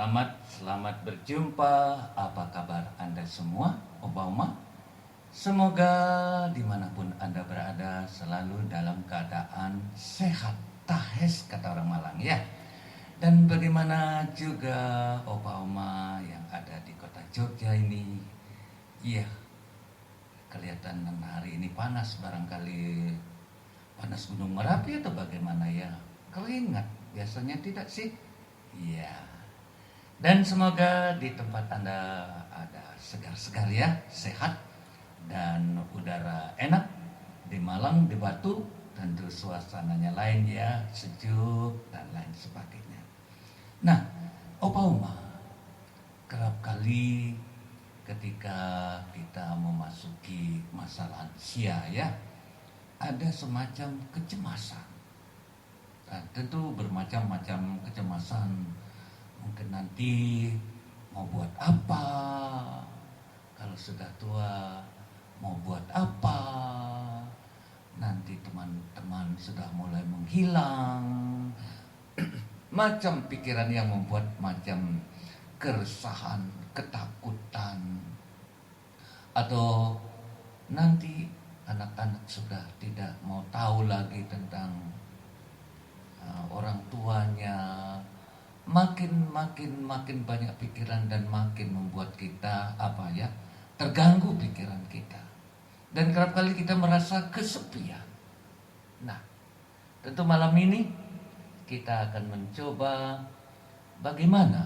Selamat berjumpa. Apa kabar Anda semua, Opa Oma? Semoga dimanapun Anda berada selalu dalam keadaan sehat, tahes kata orang Malang ya. Dan bagaimana juga Opa Oma yang ada di kota Jogja ini? Iya, kelihatan hari ini panas, barangkali panas Gunung Merapi atau bagaimana ya? Keringat, biasanya tidak sih? Iya. Dan semoga di tempat Anda ada segar-segar ya, sehat dan udara enak. Di Malang, di Batu, tentu suasananya lain ya, sejuk dan lain sebagainya. Nah, Opa Oma, kerap kali ketika kita memasuki masa lansia ya, ada semacam kecemasan. Nah, tentu bermacam-macam kecemasan. Mungkin nanti mau buat apa, kalau sudah tua mau buat apa, nanti teman-teman sudah mulai menghilang, macam pikiran yang membuat macam keresahan, ketakutan, atau nanti anak-anak sudah tidak mau tahu lagi tentang orang tuanya. Makin banyak pikiran dan makin membuat kita terganggu pikiran kita. Dan kerap kali kita merasa kesepian. Nah, tentu malam ini kita akan mencoba bagaimana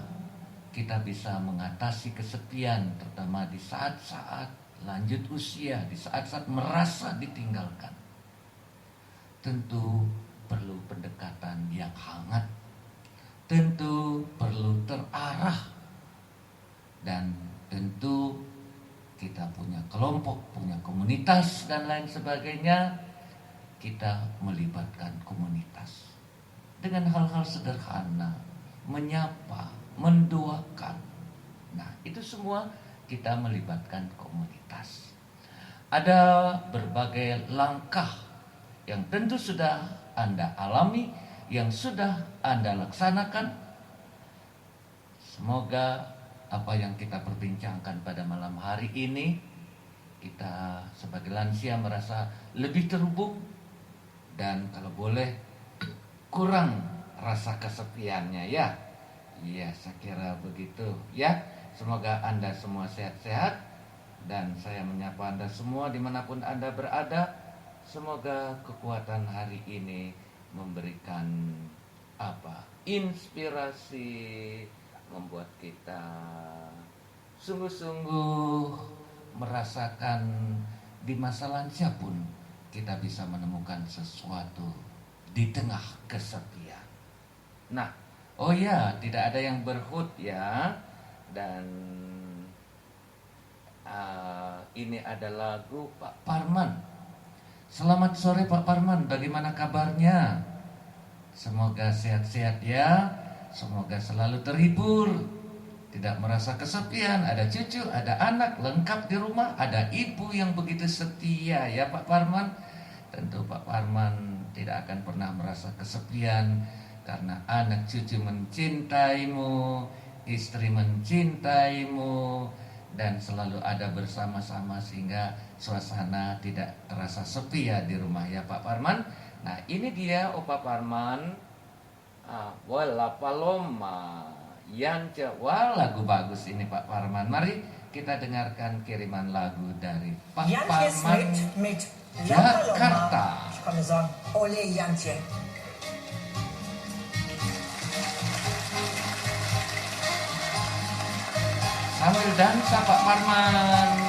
kita bisa mengatasi kesepian, terutama di saat-saat lanjut usia, di saat-saat merasa ditinggalkan. Tentu perlu pendekatan yang hangat, tentu perlu terarah, dan tentu kita punya kelompok, punya komunitas dan lain sebagainya. Kita melibatkan komunitas dengan hal-hal sederhana, menyapa, mendoakan. Nah, itu semua kita melibatkan komunitas. Ada berbagai langkah yang tentu sudah Anda alami, yang sudah Anda laksanakan. Semoga apa yang kita perbincangkan pada malam hari ini, kita sebagai lansia merasa lebih terhubung, dan kalau boleh kurang rasa kesepiannya ya. Iya, saya kira begitu ya. Semoga Anda semua sehat-sehat, dan saya menyapa Anda semua dimanapun Anda berada. Semoga kekuatan hari ini memberikan inspirasi, membuat kita sungguh-sungguh merasakan di masa lansia pun kita bisa menemukan sesuatu di tengah kesepian. Nah, oh ya, tidak ada yang berhut ya. Dan ini ada lagu Pak Parman. Selamat sore Pak Parman, bagaimana kabarnya? Semoga sehat-sehat ya, semoga selalu terhibur, tidak merasa kesepian, ada cucu, ada anak, lengkap di rumah, ada ibu yang begitu setia ya Pak Parman. Tentu Pak Parman tidak akan pernah merasa kesepian, karena anak cucu mencintaimu, istri mencintaimu, dan selalu ada bersama-sama sehingga suasana tidak terasa sepi ya di rumah ya Pak Parman. Nah, ini dia Opa Parman. Wala Paloma Yance. Wah, lagu bagus ini Pak Parman. Mari kita dengarkan kiriman lagu dari Pak Parman, Jakarta. Ole Yance. Sambil dansa Pak Parman.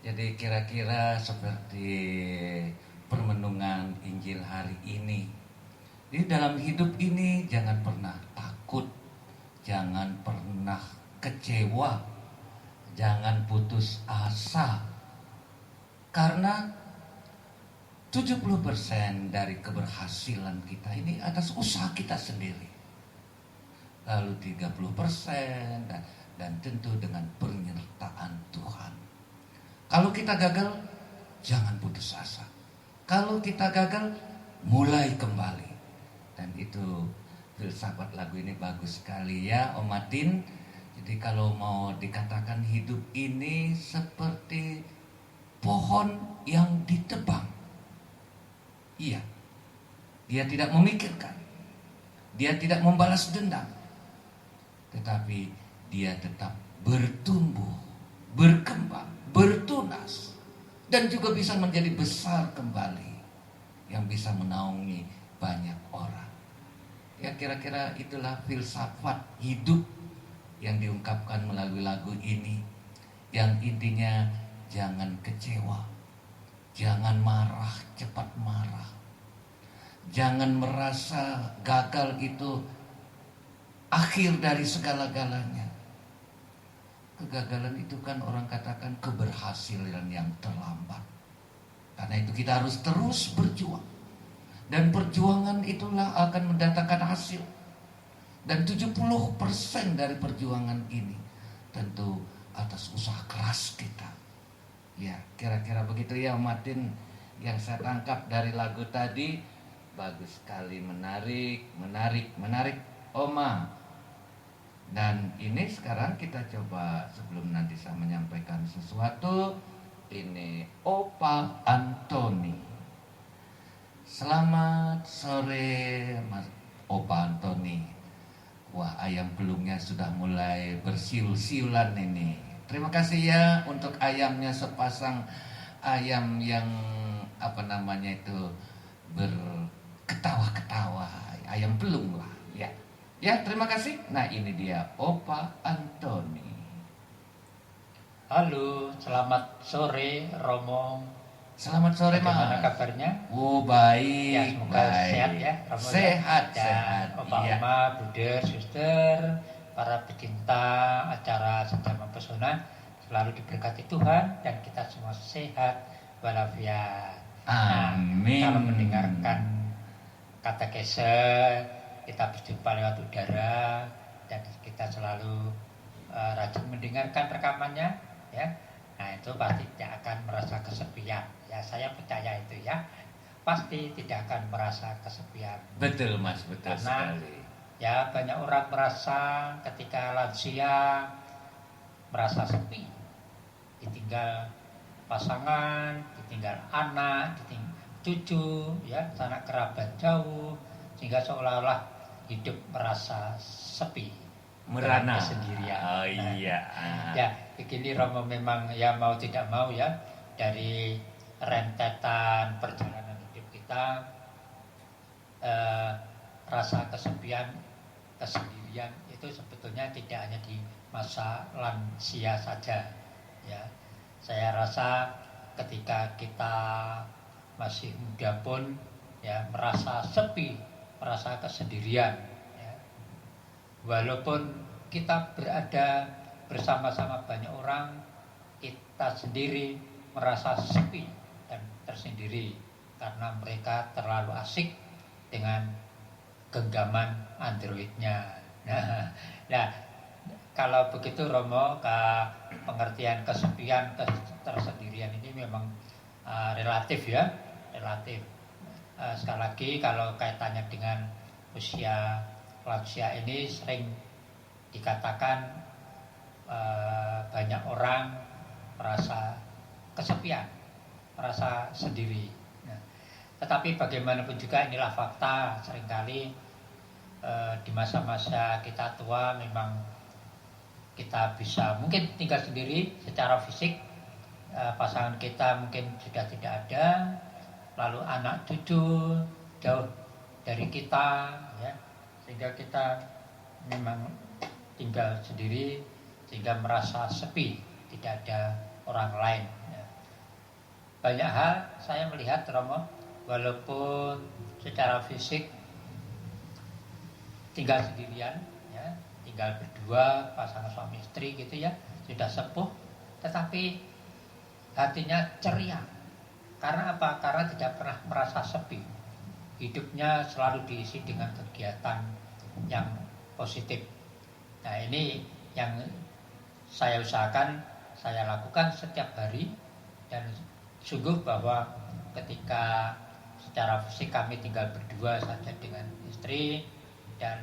Jadi kira-kira seperti permenungan Injil hari ini. Jadi dalam hidup ini jangan pernah takut, jangan pernah kecewa, jangan putus asa. Karena 70% dari keberhasilan kita ini atas usaha kita sendiri. Lalu 30% dan tentu dengan penyertaan Tuhan. Kalau kita gagal, jangan putus asa. Kalau kita gagal, mulai kembali. Dan itu filsafat lagu ini bagus sekali ya Om Martin. Jadi kalau mau dikatakan hidup ini seperti pohon yang ditebang. Iya, dia tidak memikirkan, dia tidak membalas dendam, tetapi dia tetap bertumbuh, berkembang, bertunas, dan juga bisa menjadi besar kembali, yang bisa menaungi banyak orang. Ya kira-kira itulah filsafat hidup yang diungkapkan melalui lagu ini, yang intinya jangan kecewa, jangan marah, cepat marah. Jangan merasa gagal itu akhir dari segala-galanya. Kegagalan itu kan orang katakan keberhasilan yang terlambat. Karena itu kita harus terus berjuang. Dan perjuangan itulah akan mendatangkan hasil. Dan 70% dari perjuangan ini tentu atas usaha keras kita. Ya, kira-kira begitu ya Martin yang saya tangkap dari lagu tadi. Bagus sekali, menarik Oma. Dan ini sekarang kita coba, sebelum nanti saya menyampaikan sesuatu, ini Opa Antoni. Selamat sore Mas Opa Antoni. Wah, ayam pelungnya sudah mulai bersiul-siulan ini. Terima kasih ya untuk ayamnya, sepasang ayam yang berketawa-ketawa, ayam pelung lah ya. Ya, terima kasih. Nah, ini dia Opa Antoni. Halo, selamat sore Romo. Selamat sore Mas. Bagaimana kabarnya? Oh, baik. Ya, semoga baik. sehat ya Romo. Sehat, ya. sehat. Opa, Iya. Oma, Buder, Suster, para pecinta acara Senja Mempesona selalu diberkati Tuhan dan kita semua sehat walafiat. Amin. Kalau mendengarkan katekese, kita berjumpa lewat udara dan kita selalu rajin mendengarkan rekamannya ya. Nah, itu pasti tidak akan merasa kesepian. Ya, saya percaya itu ya. Pasti tidak akan merasa kesepian. Betul Mas, betul Karena, sekali. ya, banyak orang merasa ketika lansia merasa sepi. Ditinggal pasangan, ditinggal anak, ditinggal cucu, ya, sanak kerabat jauh, sehingga seolah-olah hidup merasa sepi, Merana. kesendirian. Oh iya. Ya, begini Romo, memang ya mau tidak mau ya, dari rentetan perjalanan hidup kita, rasa kesepian, kesendirian itu sebetulnya tidak hanya di masa lansia saja. Ya, saya rasa ketika kita masih muda pun ya merasa sepi, merasa kesendirian. Ya. Walaupun kita berada bersama-sama banyak orang, kita sendiri merasa sepi dan tersendiri karena mereka terlalu asik dengan genggaman Androidnya. Nah, kalau begitu Romo, pengertian kesepian, tersendirian ini memang relatif ya, relatif. Sekali lagi kalau kaitannya dengan usia lansia ini sering dikatakan banyak orang merasa kesepian, merasa sendiri. Nah, tetapi bagaimanapun juga inilah fakta, seringkali di masa-masa kita tua memang kita bisa mungkin tinggal sendiri secara fisik, pasangan kita mungkin sudah tidak ada, lalu anak cucu jauh dari kita, ya, sehingga kita memang tinggal sendiri sehingga merasa sepi, tidak ada orang lain. Ya. Banyak hal saya melihat Romo, walaupun secara fisik tinggal sendirian, ya, tinggal berdua pasangan suami istri gitu ya, sudah sepuh, tetapi hatinya ceria. Karena apa? Karena tidak pernah merasa sepi. Hidupnya selalu diisi dengan kegiatan yang positif. Nah, ini yang saya usahakan, saya lakukan setiap hari, dan sungguh bahwa ketika secara fisik kami tinggal berdua saja dengan istri, dan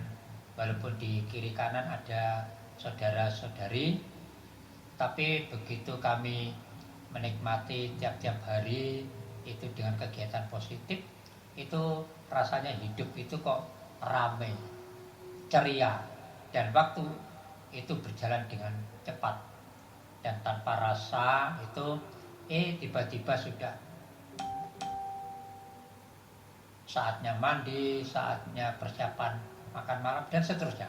walaupun di kiri kanan ada saudara-saudari, tapi begitu kami menikmati tiap-tiap hari itu dengan kegiatan positif, itu rasanya hidup itu kok ramai, ceria, dan waktu itu berjalan dengan cepat dan tanpa rasa itu tiba-tiba sudah saatnya mandi, saatnya persiapan makan malam dan seterusnya.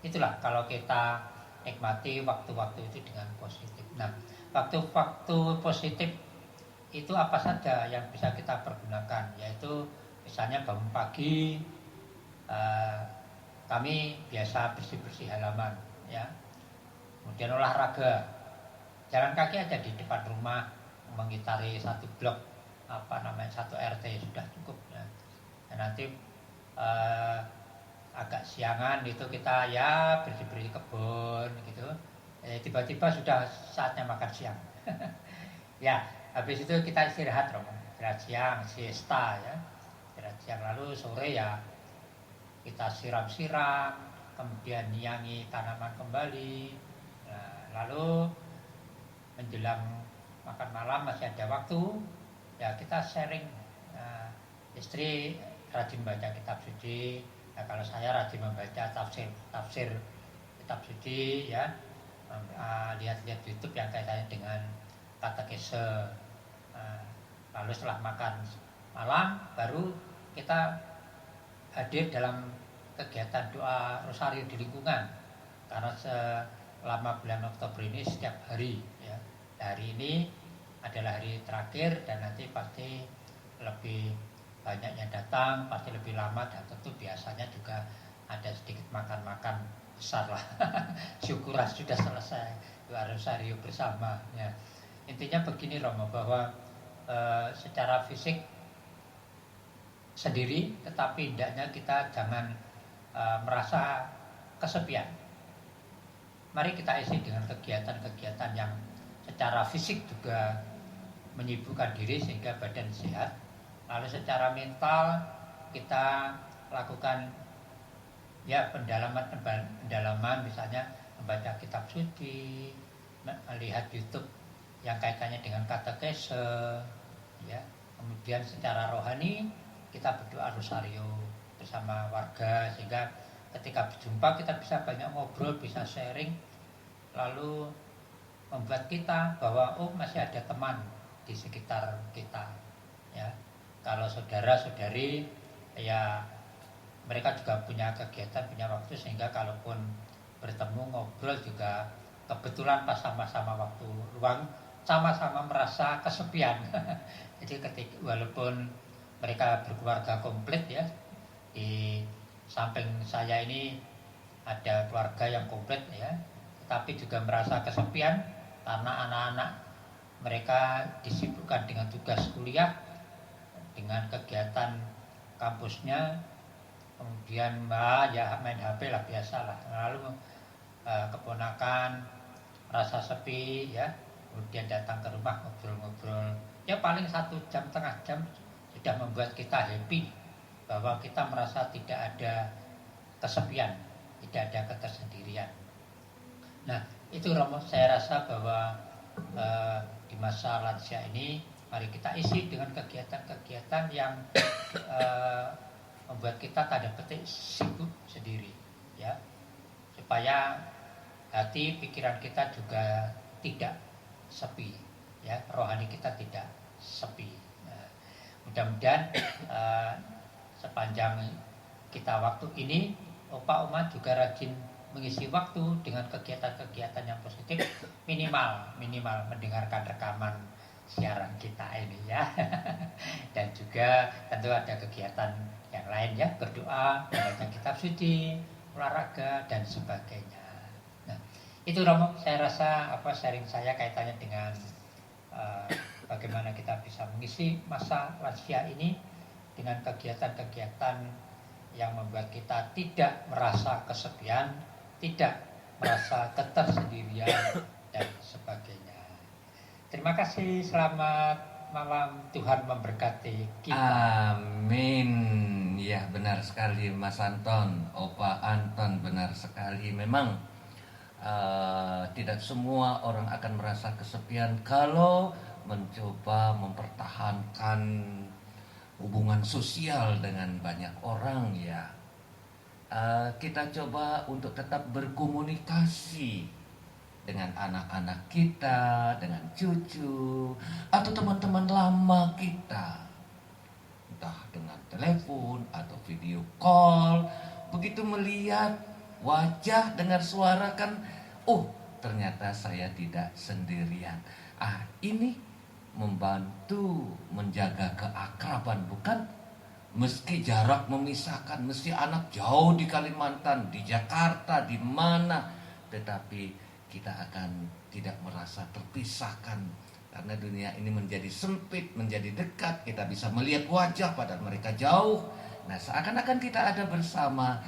Itulah kalau kita nikmati waktu-waktu itu dengan positif. Nah, waktu-waktu positif itu apa saja yang bisa kita pergunakan, yaitu misalnya bangun pagi, kami biasa bersih-bersih halaman, ya. Kemudian olahraga, jalan kaki aja di depan rumah, mengitari satu blok, satu RT sudah cukup. Ya. Dan nanti agak siangan itu kita ya bersih-bersih kebun gitu. Tiba-tiba sudah saatnya makan siang. Ya, habis itu kita istirahat, istirahat siang, siesta ya. Istirahat siang, lalu sore ya kita siram-siram, kemudian nyiangi tanaman kembali. Nah, lalu menjelang makan malam masih ada waktu, ya kita sharing. Nah, istri rajin baca kitab suci. Nah, kalau saya rajin membaca tafsir kitab suci, ya, lihat-lihat YouTube yang kaitannya dengan katekese. Lalu setelah makan malam baru kita hadir dalam kegiatan doa rosario di lingkungan, karena selama bulan Oktober ini setiap hari, ya. Hari ini adalah hari terakhir dan nanti pasti lebih banyak yang datang, pasti lebih lama, dan tentu biasanya juga ada sedikit makan-makan besar lah. Syukuran sudah selesai doa rosario bersama, ya. Intinya begini Romo, bahwa secara fisik sendiri, tetapi hendaknya kita jangan merasa kesepian. Mari kita isi dengan kegiatan-kegiatan yang secara fisik juga menyibukkan diri sehingga badan sehat. Lalu secara mental kita lakukan ya pendalaman, misalnya membaca kitab suci, melihat YouTube yang kaitannya dengan katekese, ya. Kemudian secara rohani kita berdoa rosario bersama warga, sehingga ketika berjumpa kita bisa banyak ngobrol, bisa sharing, lalu membuat kita bahwa masih ada teman di sekitar kita, ya. Kalau saudara-saudari ya mereka juga punya kegiatan, punya waktu, sehingga kalaupun bertemu ngobrol juga kebetulan pas sama-sama waktu luang, sama-sama merasa kesepian. Jadi walaupun mereka berkeluarga komplit, ya, di samping saya ini ada keluarga yang komplit, ya, tapi juga merasa kesepian karena anak-anak mereka disibukkan dengan tugas kuliah, dengan kegiatan kampusnya, kemudian ya main HP lah, biasalah. Lalu keponakan merasa sepi, ya, kemudian datang ke rumah ngobrol-ngobrol, ya paling 1,5 jam sudah membuat kita happy, bahwa kita merasa tidak ada kesepian, tidak ada ketersendirian. Nah, itu Romo, saya rasa bahwa di masa lansia ini mari kita isi dengan kegiatan-kegiatan yang membuat kita tanda petik sibuk sendiri, ya, supaya hati pikiran kita juga tidak sepi, ya, rohani kita tidak sepi. Nah, mudah-mudahan sepanjang kita waktu ini Opa Oma juga rajin mengisi waktu dengan kegiatan-kegiatan yang positif, minimal mendengarkan rekaman siaran kita ini, ya. Dan juga tentu ada kegiatan yang lain, ya, berdoa, membaca kitab suci, olahraga dan sebagainya. Nah, itu Romo, saya rasa sharing saya kaitannya dengan bagaimana kita bisa mengisi masa lansia ini dengan kegiatan-kegiatan yang membuat kita tidak merasa kesepian, tidak merasa ketersendirian dan sebagainya. Terima kasih, selamat malam, Tuhan memberkati kita. Amin. Ya, benar sekali Mas Anton, Opa Anton, benar sekali. Memang tidak semua orang akan merasa kesepian kalau mencoba mempertahankan hubungan sosial dengan banyak orang ya. Kita coba untuk tetap berkomunikasi dengan anak-anak kita, dengan cucu, atau teman-teman lama kita. Entah dengan telepon atau video call. Begitu melihat wajah, dengar suara kan, oh ternyata saya tidak sendirian. Ini membantu menjaga keakraban, bukan? Meski jarak memisahkan, meski anak jauh di Kalimantan, di Jakarta, di mana, tetapi kita akan tidak merasa terpisahkan karena dunia ini menjadi sempit, menjadi dekat. Kita bisa melihat wajah padahal mereka jauh. Nah, seakan-akan kita ada bersama,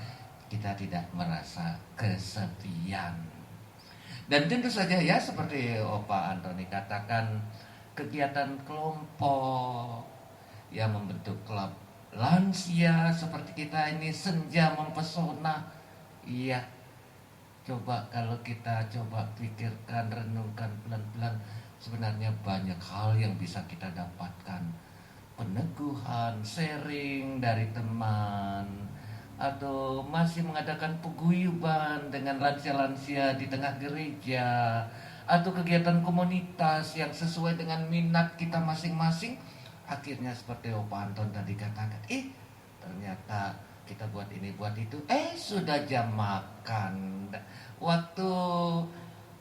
kita tidak merasa kesepian. Dan tentu saja ya, seperti Opa Antoni katakan, kegiatan kelompok yang membentuk klub lansia seperti kita ini, senja mempesona. Iya, coba kalau kita coba pikirkan, renungkan pelan-pelan, sebenarnya banyak hal yang bisa kita dapatkan. Peneguhan, sharing dari teman, atau masih mengadakan paguyuban dengan lansia-lansia di tengah gereja, atau kegiatan komunitas yang sesuai dengan minat kita masing-masing. Akhirnya seperti Opa Anton tadi katakan, ternyata kita buat ini, buat itu, sudah jam makan. Waktu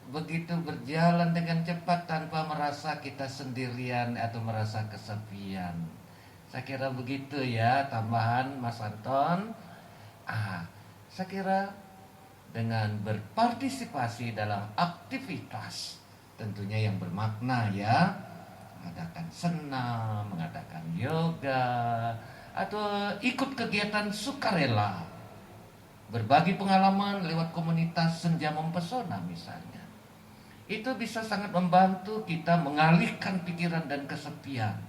begitu berjalan dengan cepat tanpa merasa kita sendirian atau merasa kesepian. Saya kira begitu ya, tambahan Mas Anton. Saya kira dengan berpartisipasi dalam aktivitas tentunya yang bermakna ya, mengadakan senam, mengadakan yoga, atau ikut kegiatan sukarela, berbagi pengalaman lewat komunitas senja mempesona misalnya, itu bisa sangat membantu kita mengalihkan pikiran dan kesepian.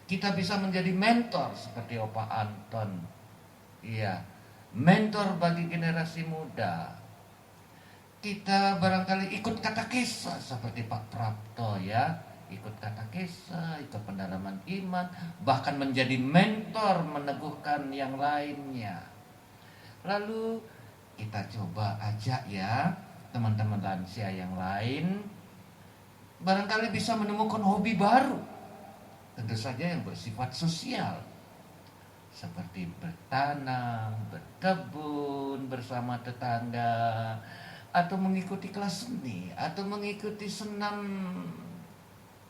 Kita bisa menjadi mentor seperti Opa Anton. Iya, mentor bagi generasi muda. Kita barangkali ikut katekesa seperti Pak Prapto ya, ikut katekesa, ikut pendalaman iman, bahkan menjadi mentor meneguhkan yang lainnya. Lalu kita coba ajak ya teman-teman lansia yang lain, barangkali bisa menemukan hobi baru, tentu saja yang bersifat sosial, seperti bertanam, berkebun bersama tetangga, atau mengikuti kelas seni, atau mengikuti senam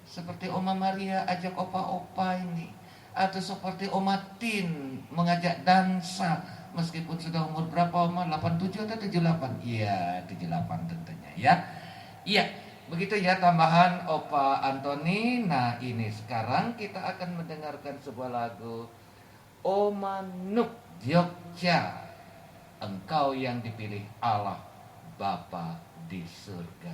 seperti Oma Maria ajak opa-opa ini, atau seperti Oma Tin mengajak dansa meskipun sudah umur berapa Oma? 87 atau 78? Iya, 78 tentunya ya. Iya, begitu ya tambahan Opa Antoni. Nah, ini sekarang kita akan mendengarkan sebuah lagu O Manuk Jogja, Engkau yang dipilih Allah Bapa di surga.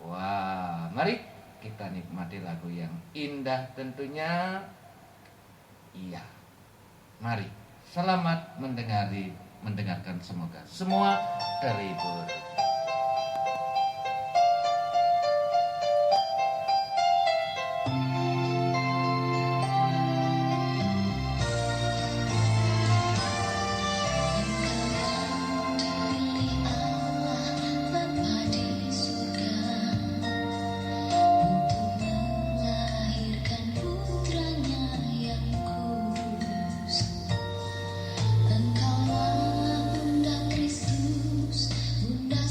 Wah, mari kita nikmati lagu yang indah tentunya. Iya, mari selamat mendengarkan, semoga semua terhibur. Engkaulah Bunda Kristus, Bunda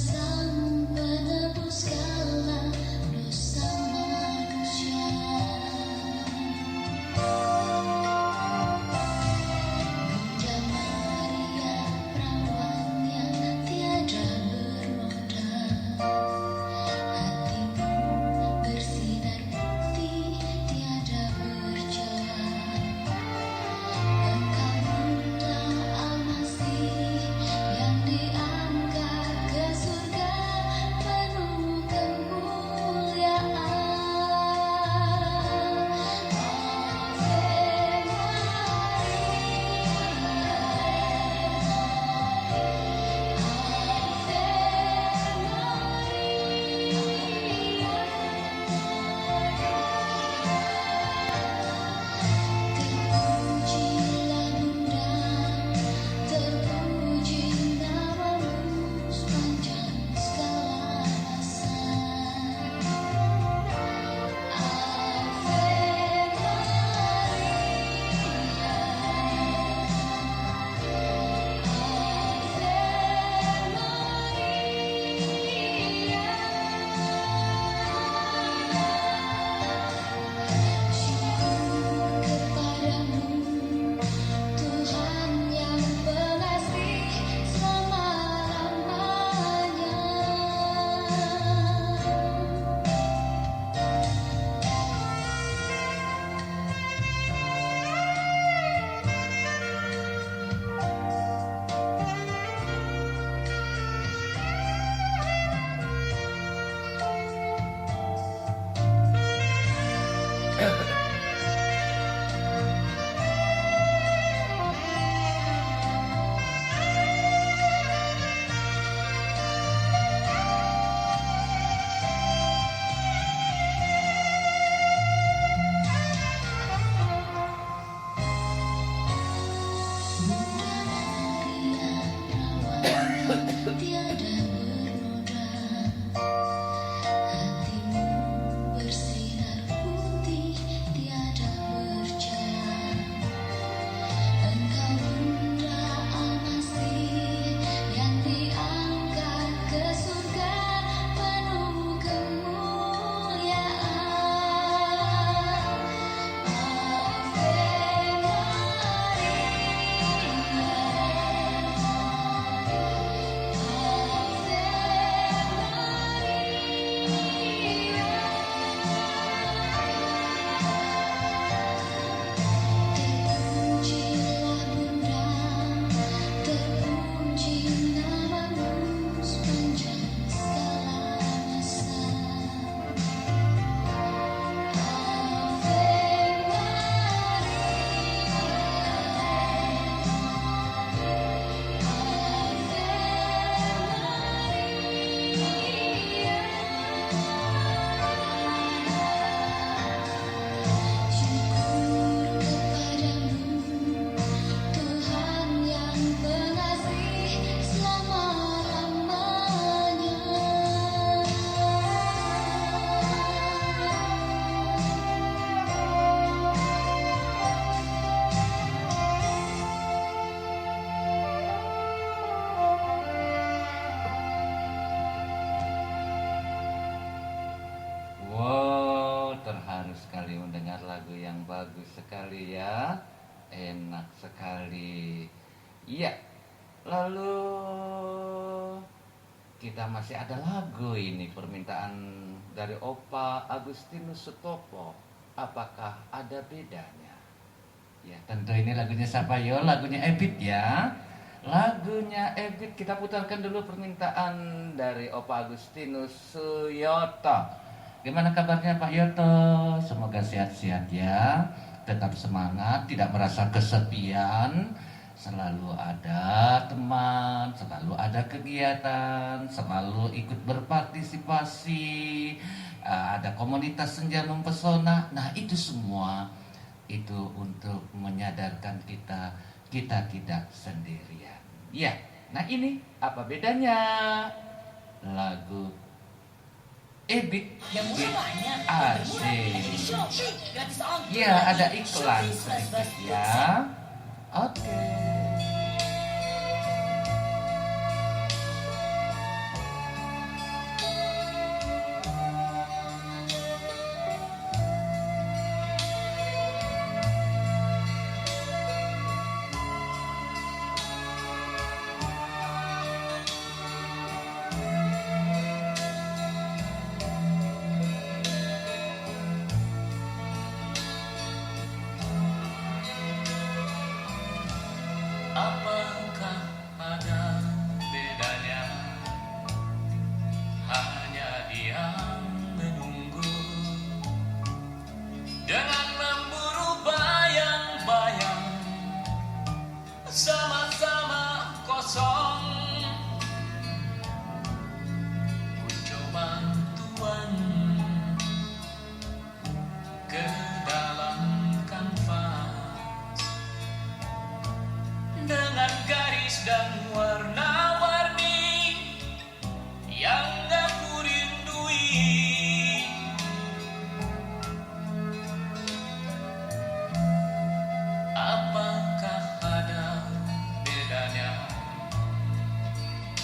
Baru sekali mendengar lagu yang bagus sekali ya. Enak sekali. Iya. Lalu kita masih ada lagu ini, permintaan dari Opa Agustinus Sutopo. Apakah ada bedanya? Ya, tentu ini lagunya siapa yo? Lagunya Ebit ya. Lagunya Ebit kita putarkan dulu, permintaan dari Opa Agustinus Suyoto. Gimana kabarnya Pak Yoto? Semoga sehat-sehat ya. Tetap semangat, tidak merasa kesepian. Selalu ada teman, selalu ada kegiatan, selalu ikut berpartisipasi. Ada komunitas senja mempesona. Nah, itu semua itu untuk menyadarkan kita tidak sendirian. Ya, nah ini apa bedanya? Lagu Ebit yang murah banyak. asik. Ya, ada iklan sedikit ya. Oke. Apakah ada bedanya? Hanya diam menunggu dengan memburu bayang-bayang, sama-sama kosong. Ku coba tuan ke dalam kanvas dengan garis dan warna-warni yang aku rindui. Apakah ada bedanya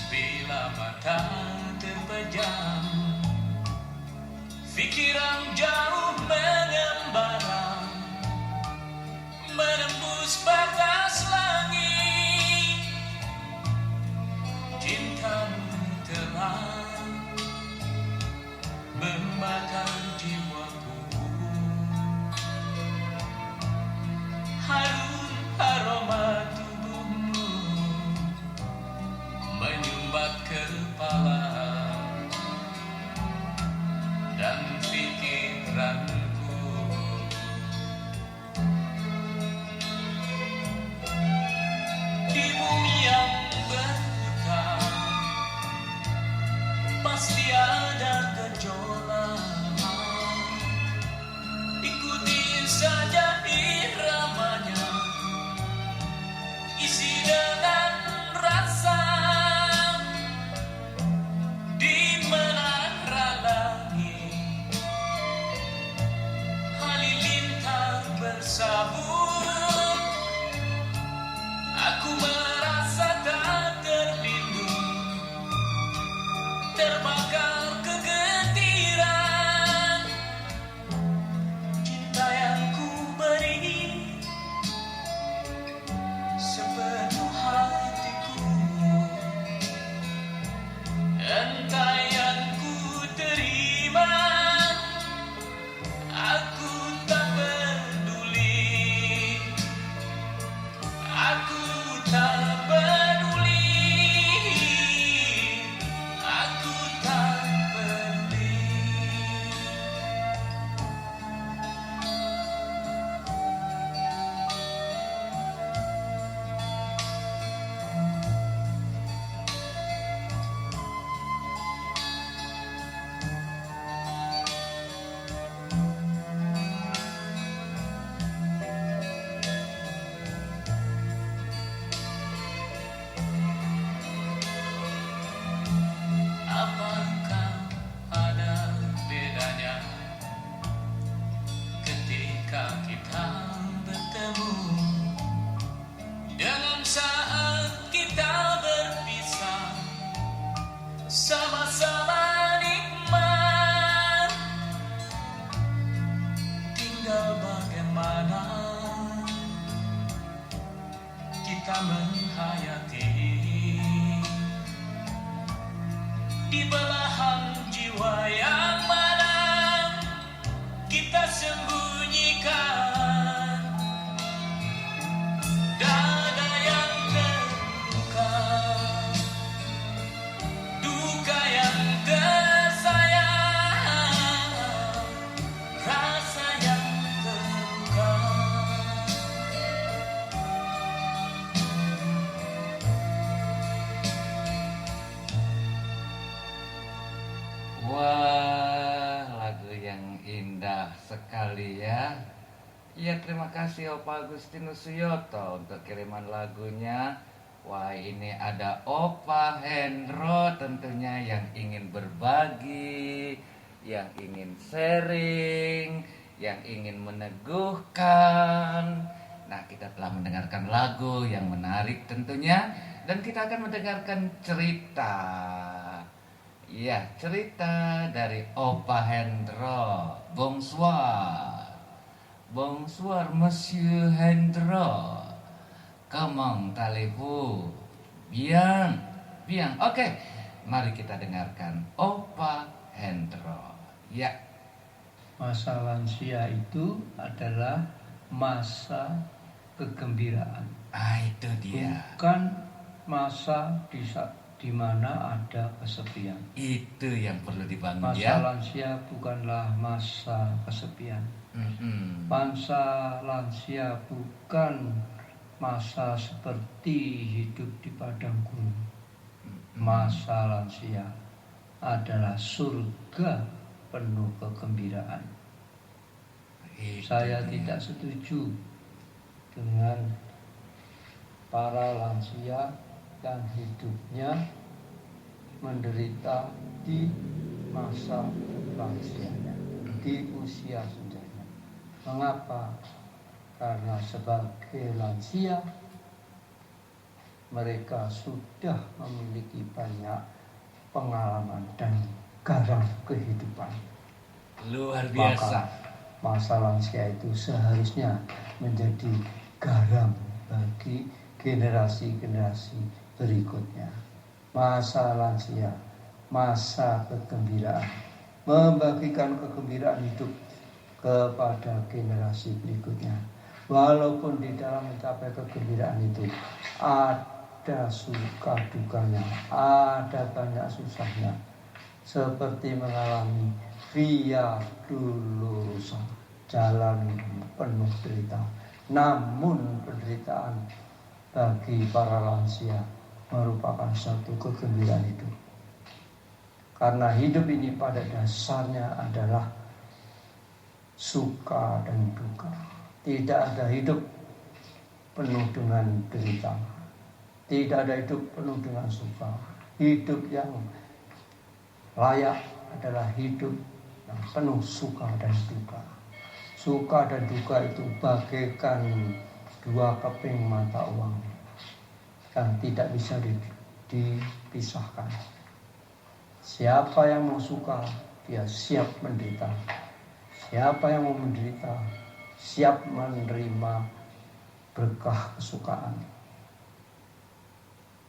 bila mata terpejam, pikiran jauh mengembara, menembus batas langit. Cintamu telah membakar jiwaku. Harum aroma tubuhmu menyumbat kepala dan pikiranku. Di bumi yang berputar pasti ada gejolak. Ikuti saja iramanya, isi dengan rasa. Di menara langit Wah, lagu yang indah sekali ya. Ya, terima kasih Opa Agustinus Suyoto untuk kiriman lagunya. Wah, ini ada Opa Hendro tentunya yang ingin berbagi, yang ingin sharing, yang ingin meneguhkan. Nah, kita telah mendengarkan lagu yang menarik tentunya, dan kita akan mendengarkan cerita. Ya, cerita dari Opa Hendro. Bonsoir. Bonsoir, Monsieur Hendro. Comment allez-vous? Bien, bien. Oke, mari kita dengarkan Opa Hendro. Ya. Masa lansia itu adalah masa kegembiraan. Itu dia. Bukan masa di mana ada kesepian. Itu yang perlu dibangun Masa ya. lansia bukanlah masa kesepian. Masa lansia bukan masa seperti hidup di padang gurun. Masa lansia adalah surga penuh kegembiraan. Saya tidak setuju dengan para lansia yang hidupnya menderita di masa lansianya, di usia senjanya. Mengapa? Karena sebagai lansia mereka sudah memiliki banyak pengalaman dan garam kehidupan. Luar biasa. Maka masa lansia itu seharusnya menjadi garam bagi generasi-generasi berikutnya. Masa lansia, masa kegembiraan, membagikan kegembiraan hidup kepada generasi berikutnya. Walaupun di dalam mencapai kegembiraan itu ada suka dukanya, ada banyak susahnya, seperti mengalami via dolorosa, jalan penuh derita. Namun penderitaan bagi para lansia merupakan satu kegembiraan hidup. Karena hidup ini pada dasarnya adalah suka dan duka. Tidak ada hidup penuh dengan derita. Tidak ada hidup penuh dengan suka. Hidup yang layak adalah hidup yang penuh suka dan duka. Suka dan duka itu bagaikan dua keping mata uang yang tidak bisa dipisahkan. Siapa yang mau suka, dia siap menderita. Siapa yang mau menderita, siap menerima berkah kesukaan.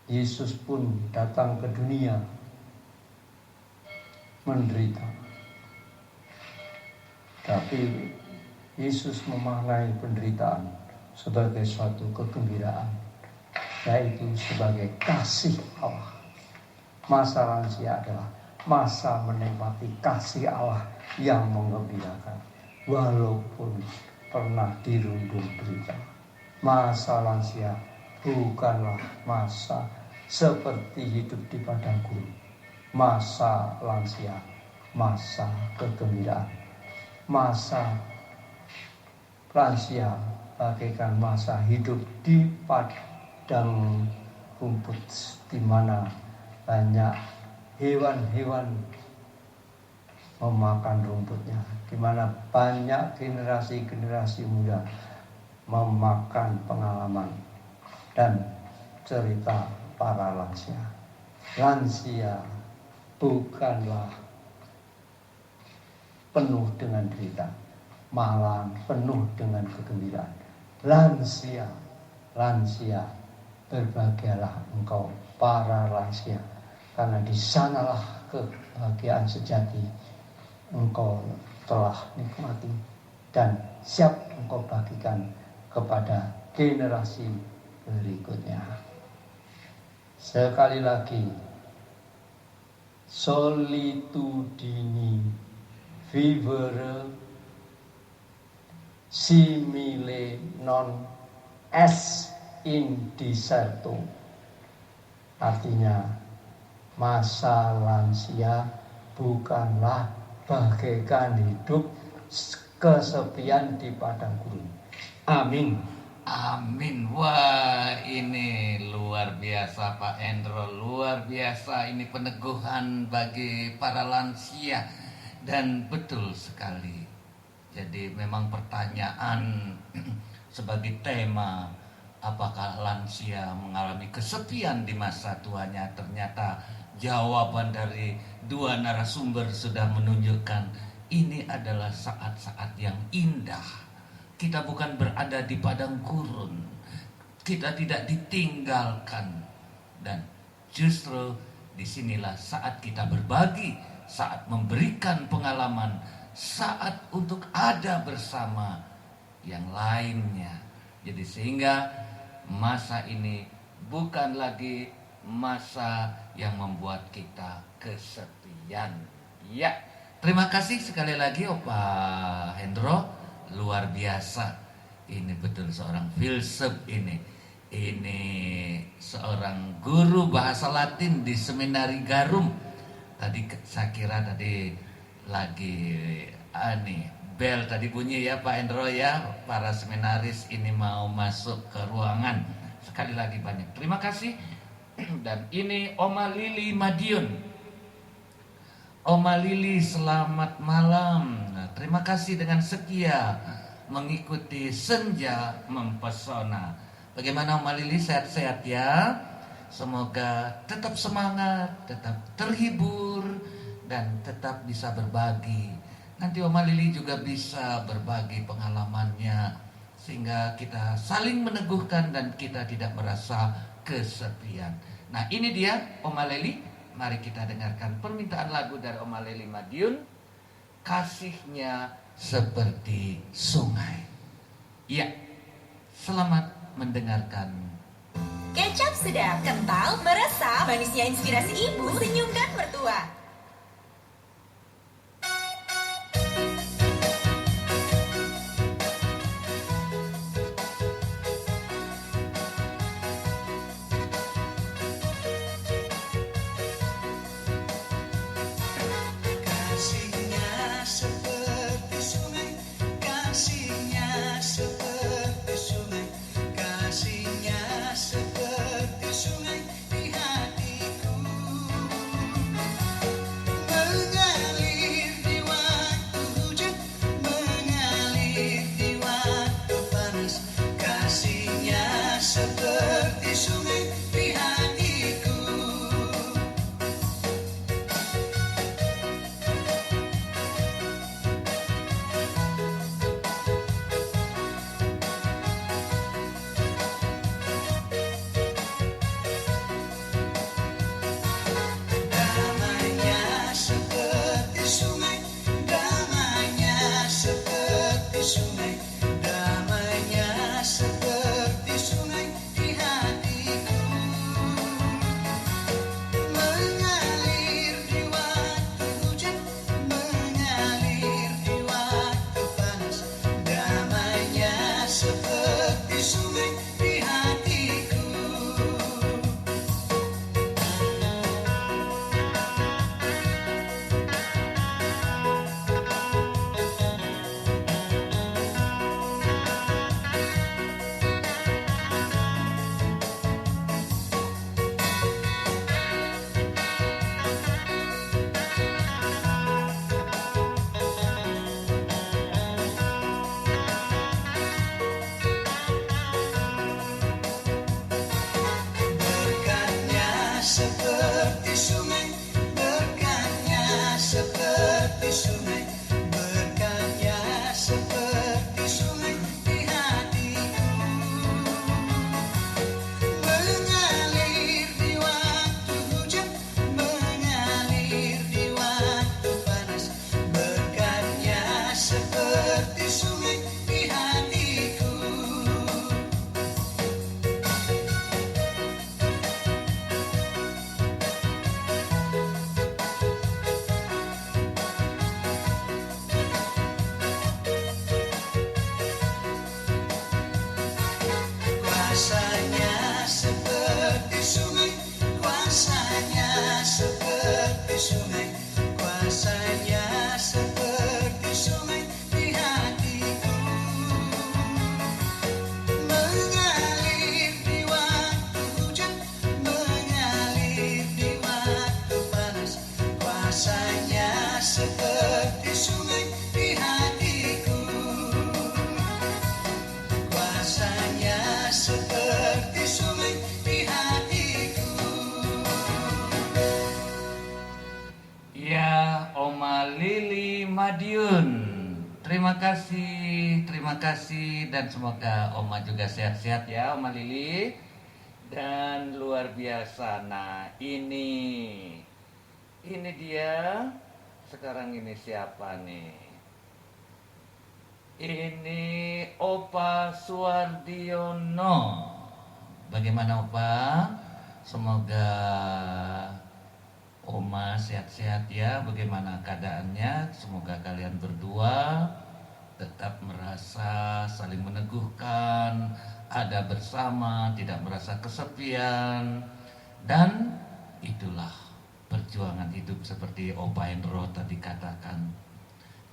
Yesus pun datang ke dunia menderita. Tapi Yesus memaknai penderitaan sebagai suatu kegembiraan, yaitu sebagai kasih Allah. Masa lansia adalah masa menikmati kasih Allah yang menggembirakan, walaupun pernah dirundung derita. Masa lansia bukanlah masa seperti hidup di padang gurun. Masa lansia, masa kegembiraan. Masa lansia bagaikan masa hidup di padang rumput, di mana banyak hewan-hewan memakan rumputnya, di mana banyak generasi-generasi muda memakan pengalaman dan cerita para lansia. Lansia bukanlah penuh dengan derita, malah penuh dengan kegembiraan. Lansia, berbahagialah engkau para lansia, karena di sanalah kebahagiaan sejati engkau telah nikmati dan siap engkau bagikan kepada generasi berikutnya. Sekali lagi, solitudini vivere simile non est in deserto. Artinya, masa lansia bukanlah bagaikan hidup kesepian di padang gurun. Amin. Amin. Wah, ini luar biasa Pak Hendro, luar biasa. Ini peneguhan bagi para lansia dan betul sekali. Jadi memang pertanyaan sebagai tema, apakah lansia mengalami kesepian di masa tuanya? Ternyata jawaban dari dua narasumber sudah menunjukkan ini adalah saat-saat yang indah. Kita bukan berada di padang gurun, kita tidak ditinggalkan, dan justru disinilah saat kita berbagi, saat memberikan pengalaman, saat untuk ada bersama yang lainnya. Jadi sehingga masa ini bukan lagi masa yang membuat kita kesepian. Ya, terima kasih sekali lagi Opa Hendro. Luar biasa. Ini betul seorang filsuf ini. Ini seorang guru bahasa Latin di Seminari Garum. Tadi saya kira tadi lagi bel tadi bunyi ya Pak Hendro ya. Para seminaris ini mau masuk ke ruangan. Sekali lagi banyak terima kasih. Dan ini Oma Lili Madiun. Oma Lili, selamat malam. Nah, terima kasih dengan setia mengikuti Senja Mempesona. Bagaimana Oma Lili, sehat-sehat ya? Semoga tetap semangat, tetap terhibur, dan tetap bisa berbagi. Nanti Oma Lili juga bisa berbagi pengalamannya, sehingga kita saling meneguhkan dan kita tidak merasa kesepian. Nah ini dia Oma Lili. Mari kita dengarkan permintaan lagu dari Oma Lili Madiun, Kasihnya Seperti Sungai. Ya, selamat mendengarkan. Kecap sedap, kental, meresap, manisnya inspirasi ibu, senyumkan mertua. Kasihnya seperti sungai, kasihnya seperti sungai, kasihnya seperti sungai di hatiku, mengalir di waktu hujan, mengalir di waktu panas, kasihnya seperti sungai di hatiku. Damainya seperti sungai, damainya seperti sungai, damainya seperti sungai di hatiku, mengalir di waktu hujan, mengalir di waktu panas, damainya seperti sungai di hatiku. Berkatnya seperti sungai, berkatnya seperti sungai, berkatnya seperti sungai di hatiku, mengalir di waktu hujan, mengalir di waktu panas, berkatnya seperti sungai di hatiku. seperti sungai di hatiku. Kuasanya seperti sungai di hatiku. Ya, Oma Lili Madiun. Terima kasih dan semoga Oma juga sehat-sehat ya Oma Lili. Dan luar biasa. Nah, ini dia. Sekarang ini siapa nih? Ini Opa Suardiono. Bagaimana Opa? Semoga Oma sehat-sehat ya. Bagaimana keadaannya? Semoga kalian berdua tetap merasa saling meneguhkan, ada bersama, tidak merasa kesepian. Dan itulah perjuangan hidup seperti Opa Hendro tadi katakan.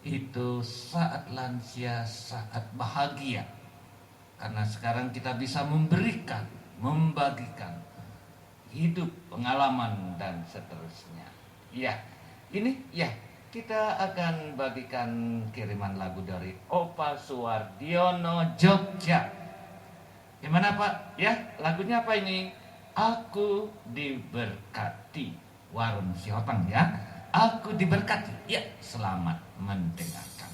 Itu saat lansia, saat bahagia. Karena sekarang kita bisa memberikan, membagikan hidup, pengalaman, dan seterusnya. Ya, ini ya kita akan bagikan kiriman lagu dari Opa Suardiono Jogja. Gimana Pak? Ya, lagunya apa ini? Aku diberkati. Warung Siotang ya. Aku diberkati. Ya, selamat mendengarkan.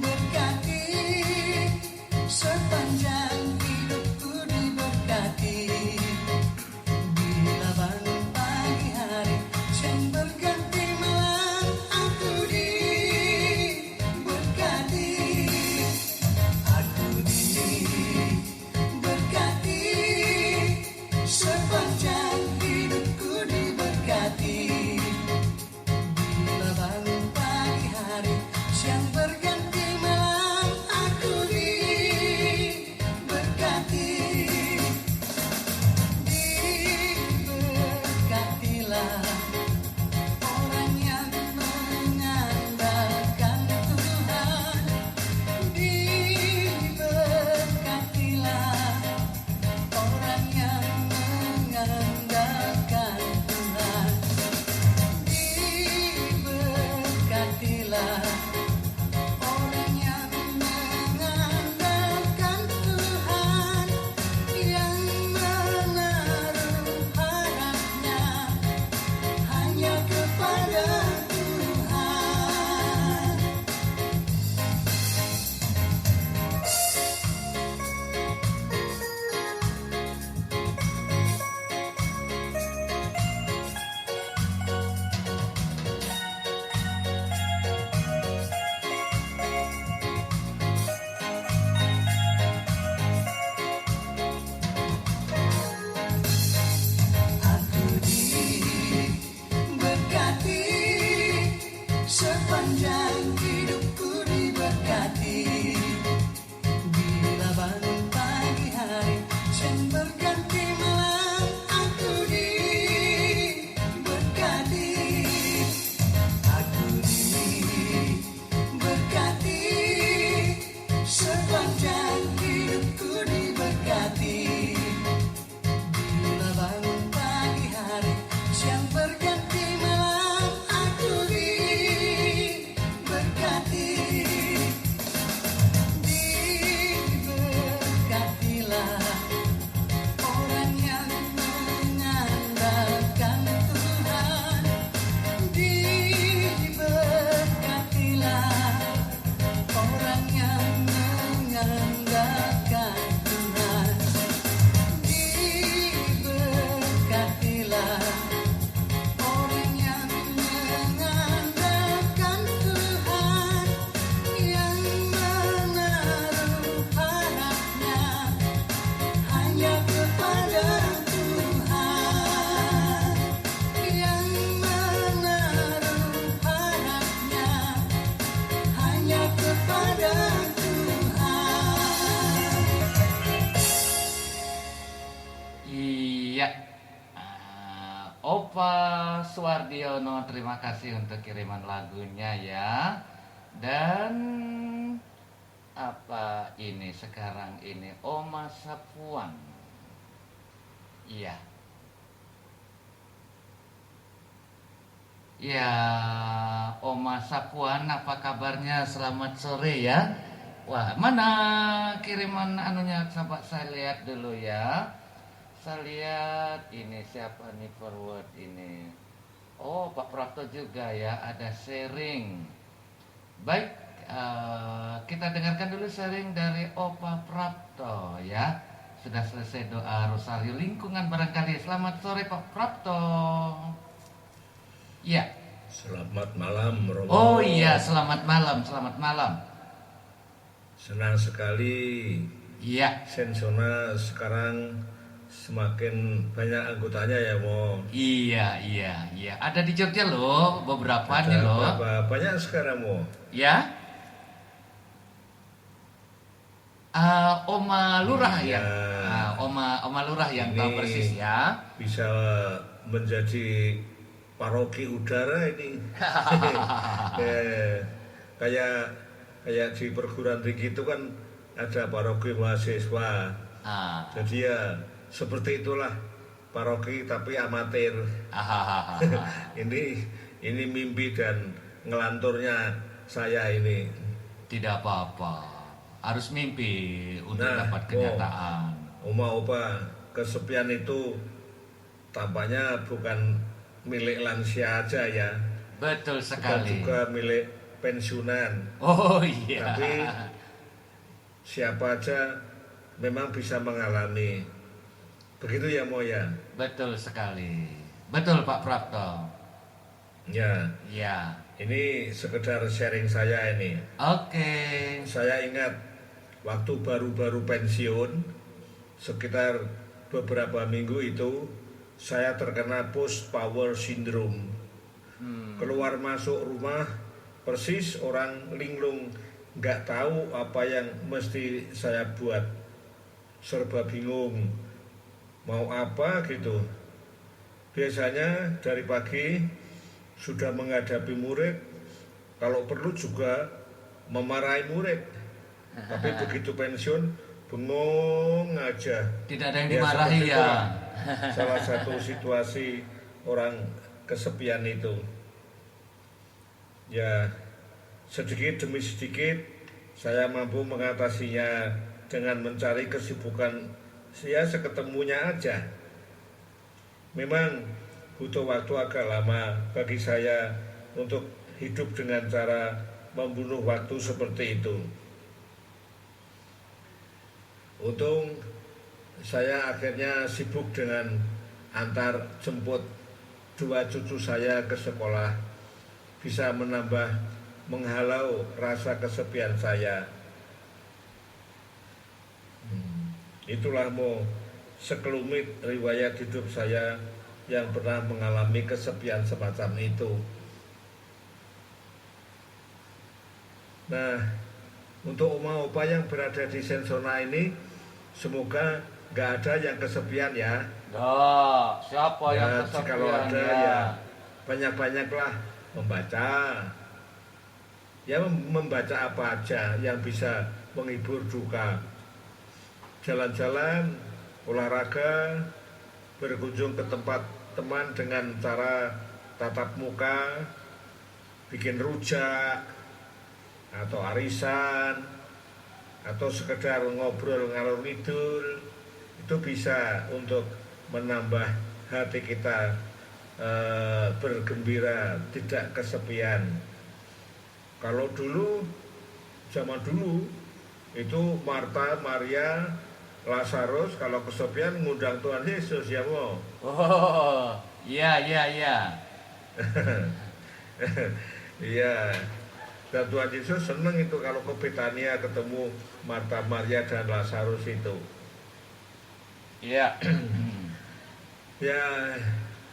Berkati sepanjang hidupku diberi. Opa Suardiono, terima kasih untuk kiriman lagunya ya. Dan apa ini sekarang ini Oma Sapuan. Iya. Ya, Oma Sapuan, apa kabarnya? Selamat sore ya. Wah, mana kiriman anunya? Coba saya lihat dulu ya. Saya lihat ini siapa nih forward ini. Oh, Pak Prapto juga ya, ada sharing. Baik, kita dengarkan dulu sharing dari Opa Prapto ya. Sudah selesai doa Rosario Lingkungan barangkali. Selamat sore Pak Prapto. Ya. Selamat malam, Romo. Oh iya, selamat malam, selamat malam. Senang sekali. Iya. Sensona sekarang semakin banyak anggotanya ya, Mo. Iya. Ada di Jogja loh, beberapa nih loh. Berapa banyak sekarang, Mo? Ya. Oma Lurah ya. Oma Lurah yang tahu persis ya. Bisa menjadi paroki udara ini. kayak di perguruan tinggi itu kan ada paroki mahasiswa. Jadi ya seperti itulah paroki tapi amatir. ini mimpi dan ngelanturnya saya ini. Tidak apa-apa, harus mimpi untuk dapat kenyataan. Oma Opa, kesepian itu tampaknya bukan milik lansia aja ya. Betul Bukan sekali. juga milik pensiunan. Oh iya. Tapi siapa aja memang bisa mengalami. Begitu ya Mo ya. Betul sekali. Betul Pak Prapto. Ya. Ya. Ini sekedar sharing saya ini. Oke. Saya ingat waktu baru-baru pensiun sekitar beberapa minggu itu saya terkena post power syndrome. Keluar masuk rumah persis orang linglung, nggak tahu apa yang mesti saya buat, serba bingung mau apa gitu. Biasanya dari pagi sudah menghadapi murid, kalau perlu juga memarahi murid. Tapi begitu pensiun bengong aja. Tidak ada yang Ya, dimarahi seperti ya. itulah salah satu situasi orang kesepian itu. Ya, sedikit demi sedikit saya mampu mengatasinya dengan mencari kesibukan saya seketemunya aja. Memang butuh waktu agak lama bagi saya untuk hidup dengan cara membunuh waktu seperti itu. Untung saya akhirnya sibuk dengan antar jemput dua cucu saya ke sekolah, bisa menghalau rasa kesepian saya. Itulah Mo, sekelumit riwayat hidup saya yang pernah mengalami kesepian semacam itu. Nah, untuk Oma Opa yang berada di Sensona ini, semoga nggak ada yang kesepian ya. Siapa yang kesepian Kalau ada ya banyak-banyaklah membaca. Ya membaca apa aja yang bisa menghibur duka. Jalan-jalan, olahraga, berkunjung ke tempat teman dengan cara tatap muka, bikin rujak atau arisan, atau sekedar ngobrol ngalor ngidul, itu bisa untuk menambah hati kita bergembira, tidak kesepian. Kalau dulu, zaman dulu itu Marta, Maria, Lazarus kalau kesepian ngundang Tuhan Yesus ya Mo. Oh, iya. Iya. Dan Tuhan Yesus seneng itu kalau ke Betania ketemu Marta, Maria dan Lazarus itu. Iya. Ya,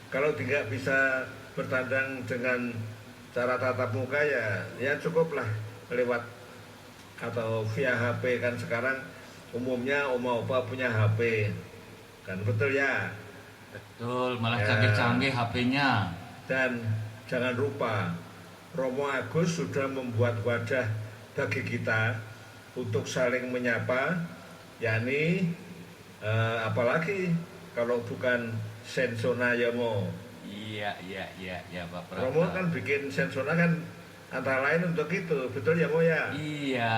kalau tidak bisa bertandang dengan cara tatap muka ya cukuplah lewat atau via HP. Kan sekarang umumnya Oma Opa punya HP, kan betul ya. Betul, malah Ya. canggih-canggih HP-nya. Dan jangan lupa, Romo Agus sudah membuat wadah bagi kita untuk saling menyapa, yakni apalagi kalau bukan Sensona Yamo. Iya, Pak Romo Prapto. kan bikin Sensona kan antara lain untuk itu, betul ya Mo ya? Iya.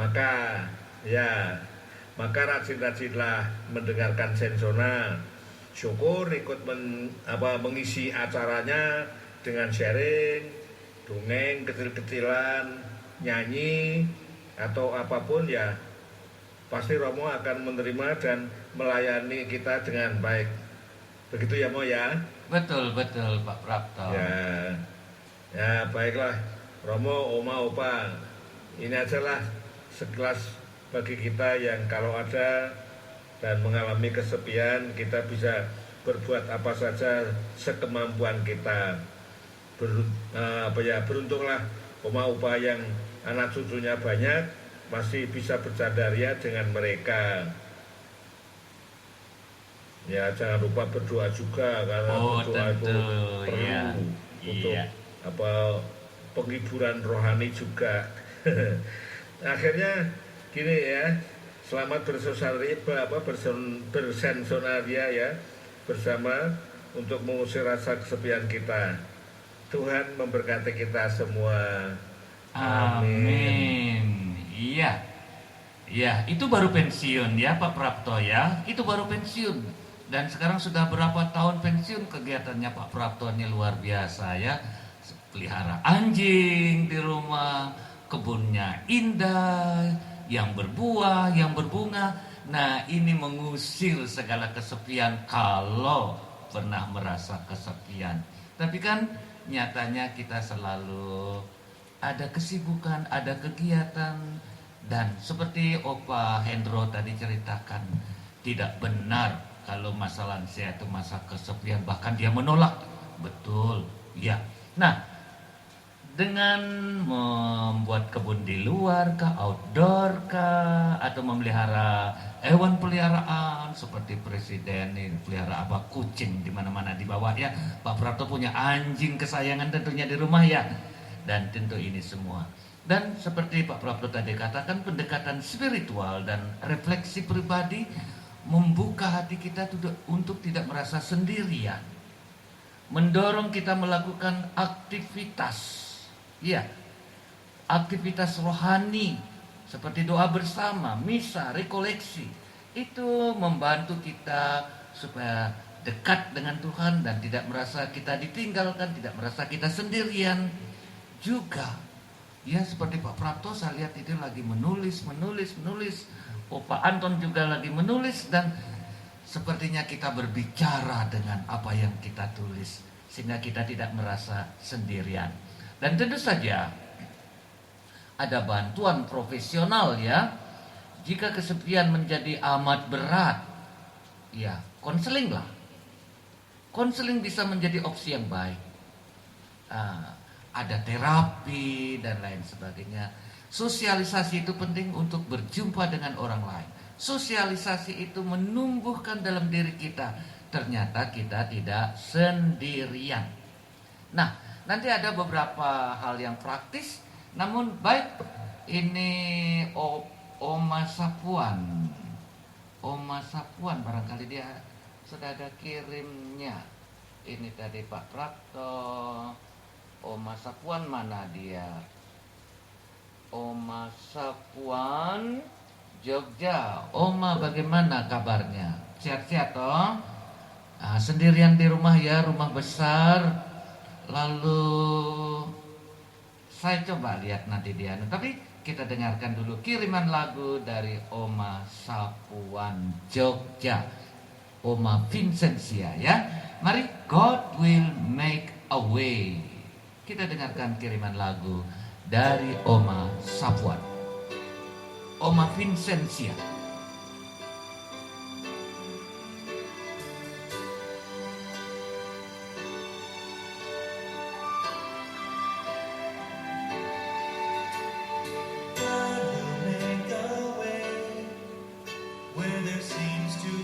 Maka rajin-rajinlah mendengarkan Sensona. Syukur ikut mengisi acaranya dengan sharing, dongeng kecil-kecilan, nyanyi atau apapun ya. Pasti Romo akan menerima dan melayani kita dengan baik. Begitu ya Mo ya? Betul Pak Prapto. Ya baiklah Romo, Oma, Opa. Ini ajalah sekelas bagi kita yang kalau ada dan mengalami kesepian, kita bisa berbuat apa saja sekemampuan kita. Beruntunglah Oma, Opa yang anak cucunya banyak, masih bisa bercandaria dengan mereka. Ya jangan lupa berdoa juga, karena berdoa itu tentu, perlu ya. untuk Iya. penghiburan rohani juga. Akhirnya gini ya, selamat bersensonaria ya bersama untuk mengusir rasa kesepian kita. Tuhan memberkati kita semua. Amin. Iya. Ya, itu baru pensiun ya Pak Prapto ya. Itu baru pensiun. Dan sekarang sudah berapa tahun pensiun, kegiatannya Pak Prapto ini luar biasa ya. Pelihara anjing di rumah, kebunnya indah, yang berbuah, yang berbunga. Nah, ini mengusir segala kesepian kalau pernah merasa kesepian. Tapi kan nyatanya kita selalu ada kesibukan, ada kegiatan. Dan seperti Opa Hendro tadi ceritakan, tidak benar kalau masa lansia itu masa kesepian, bahkan dia menolak. Betul, ya. Nah, dengan membuat kebun di luar kah, outdoor kah, atau memelihara hewan peliharaan seperti presiden ini pelihara apa, kucing di mana-mana dibawa ya. Pak Prapto punya anjing kesayangan tentunya di rumah ya. Dan tentu ini semua. Dan seperti Pak Prapto tadi katakan, pendekatan spiritual dan refleksi pribadi membuka hati kita untuk tidak merasa sendirian, mendorong kita melakukan aktivitas, ya, aktivitas rohani seperti doa bersama, misa, rekoleksi. Itu membantu kita supaya dekat dengan Tuhan dan tidak merasa kita ditinggalkan, tidak merasa kita sendirian juga. Ya, seperti Pak Prapto saya lihat itu lagi menulis. Opa Anton juga lagi menulis, dan sepertinya kita berbicara dengan apa yang kita tulis sehingga kita tidak merasa sendirian. Dan tentu saja ada bantuan profesional ya. Jika kesepian menjadi amat berat, ya konseling lah. Konseling bisa menjadi opsi yang baik. Ada terapi dan lain sebagainya. Sosialisasi itu penting untuk berjumpa dengan orang lain. Sosialisasi itu menumbuhkan dalam diri kita, ternyata kita tidak sendirian. Nah, nanti ada beberapa hal yang praktis, namun baik ini Oma Sapuan. Oma Sapuan barangkali dia sudah ada kirimnya. Ini tadi Pak Prapto. Oma Sapuan mana dia? Oma Sapuan Jogja. Oma bagaimana kabarnya? Sehat-sehat toh? Sendirian di rumah ya, rumah besar. Lalu saya coba lihat nanti dia. Tapi kita dengarkan dulu kiriman lagu dari Oma Sapuan Jogja, Oma Vincentia ya. Mari, God will make a way. Kita dengarkan kiriman lagu dari Oma Sapuan, Oma Vincentia. God will make a way where there seems to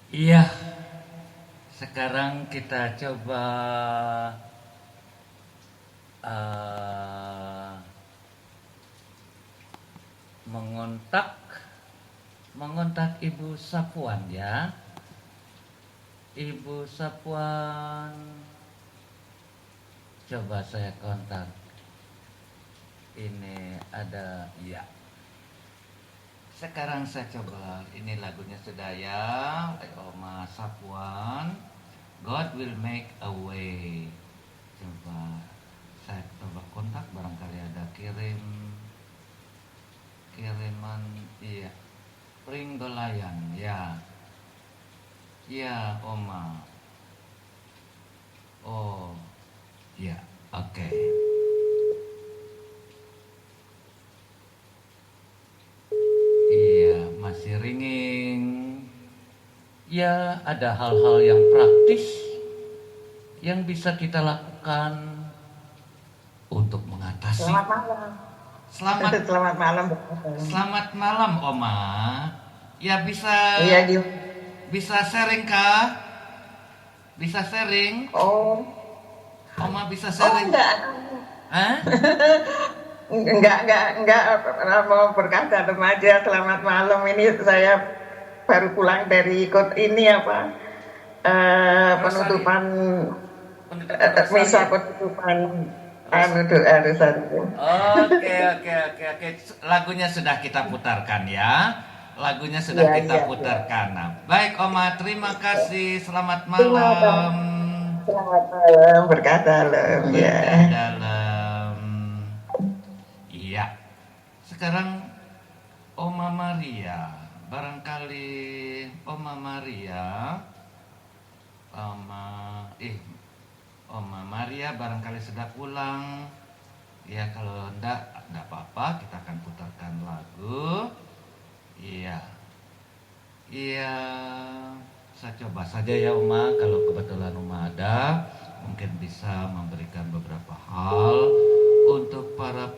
Iya, sekarang kita coba mengontak Ibu Sapuan ya. Ibu Sapuan, coba saya kontak. Ini ada, ya. Sekarang saya coba, ini lagunya sudah ya, Oma Sapuan. God will make a way. Coba saya coba kontak, barangkali ada kiriman, iya. Pringgolayan, ya. Ya, Oma. Oh, ya, oke. Iya, masih ringing. Ya, ada hal-hal yang praktis yang bisa kita lakukan untuk mengatasi. Selamat malam. Selamat malam. Selamat malam, Oma. Ya bisa. Iya, Bisa sharing kah? Bisa sharing? Oh. Oma bisa sharing? Enggak. Hah? Enggak mau berkata remaja selamat malam. Ini saya baru pulang dari ini penutupan misa penutupan doa Rosario. Oke. Lagunya sudah kita putarkan ya. Lagunya sudah kita putarkan. Nah, baik Oma, terima kasih. Selamat malam. Selamat malam, berkah dalam. Berkah dalam. Iya. Sekarang Oma Maria, barangkali Oma Maria barangkali sudah pulang. Ya kalau enggak apa-apa, kita akan putarkan lagu. Iya, saya coba saja ya Oma, kalau kebetulan Oma ada, mungkin bisa memberikan beberapa hal untuk para,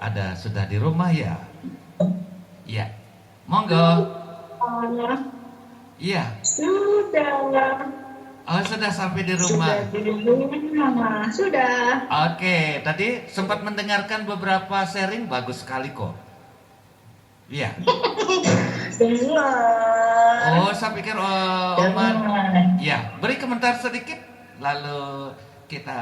ada sudah di rumah ya? Iya, monggo. Iya. Sudah. Oh, sudah sampai di rumah. Sudah. Oke, tadi sempat mendengarkan beberapa sharing, bagus sekali kok. Iya. Oh, saya pikir Oma. Ya, beri komentar sedikit, lalu kita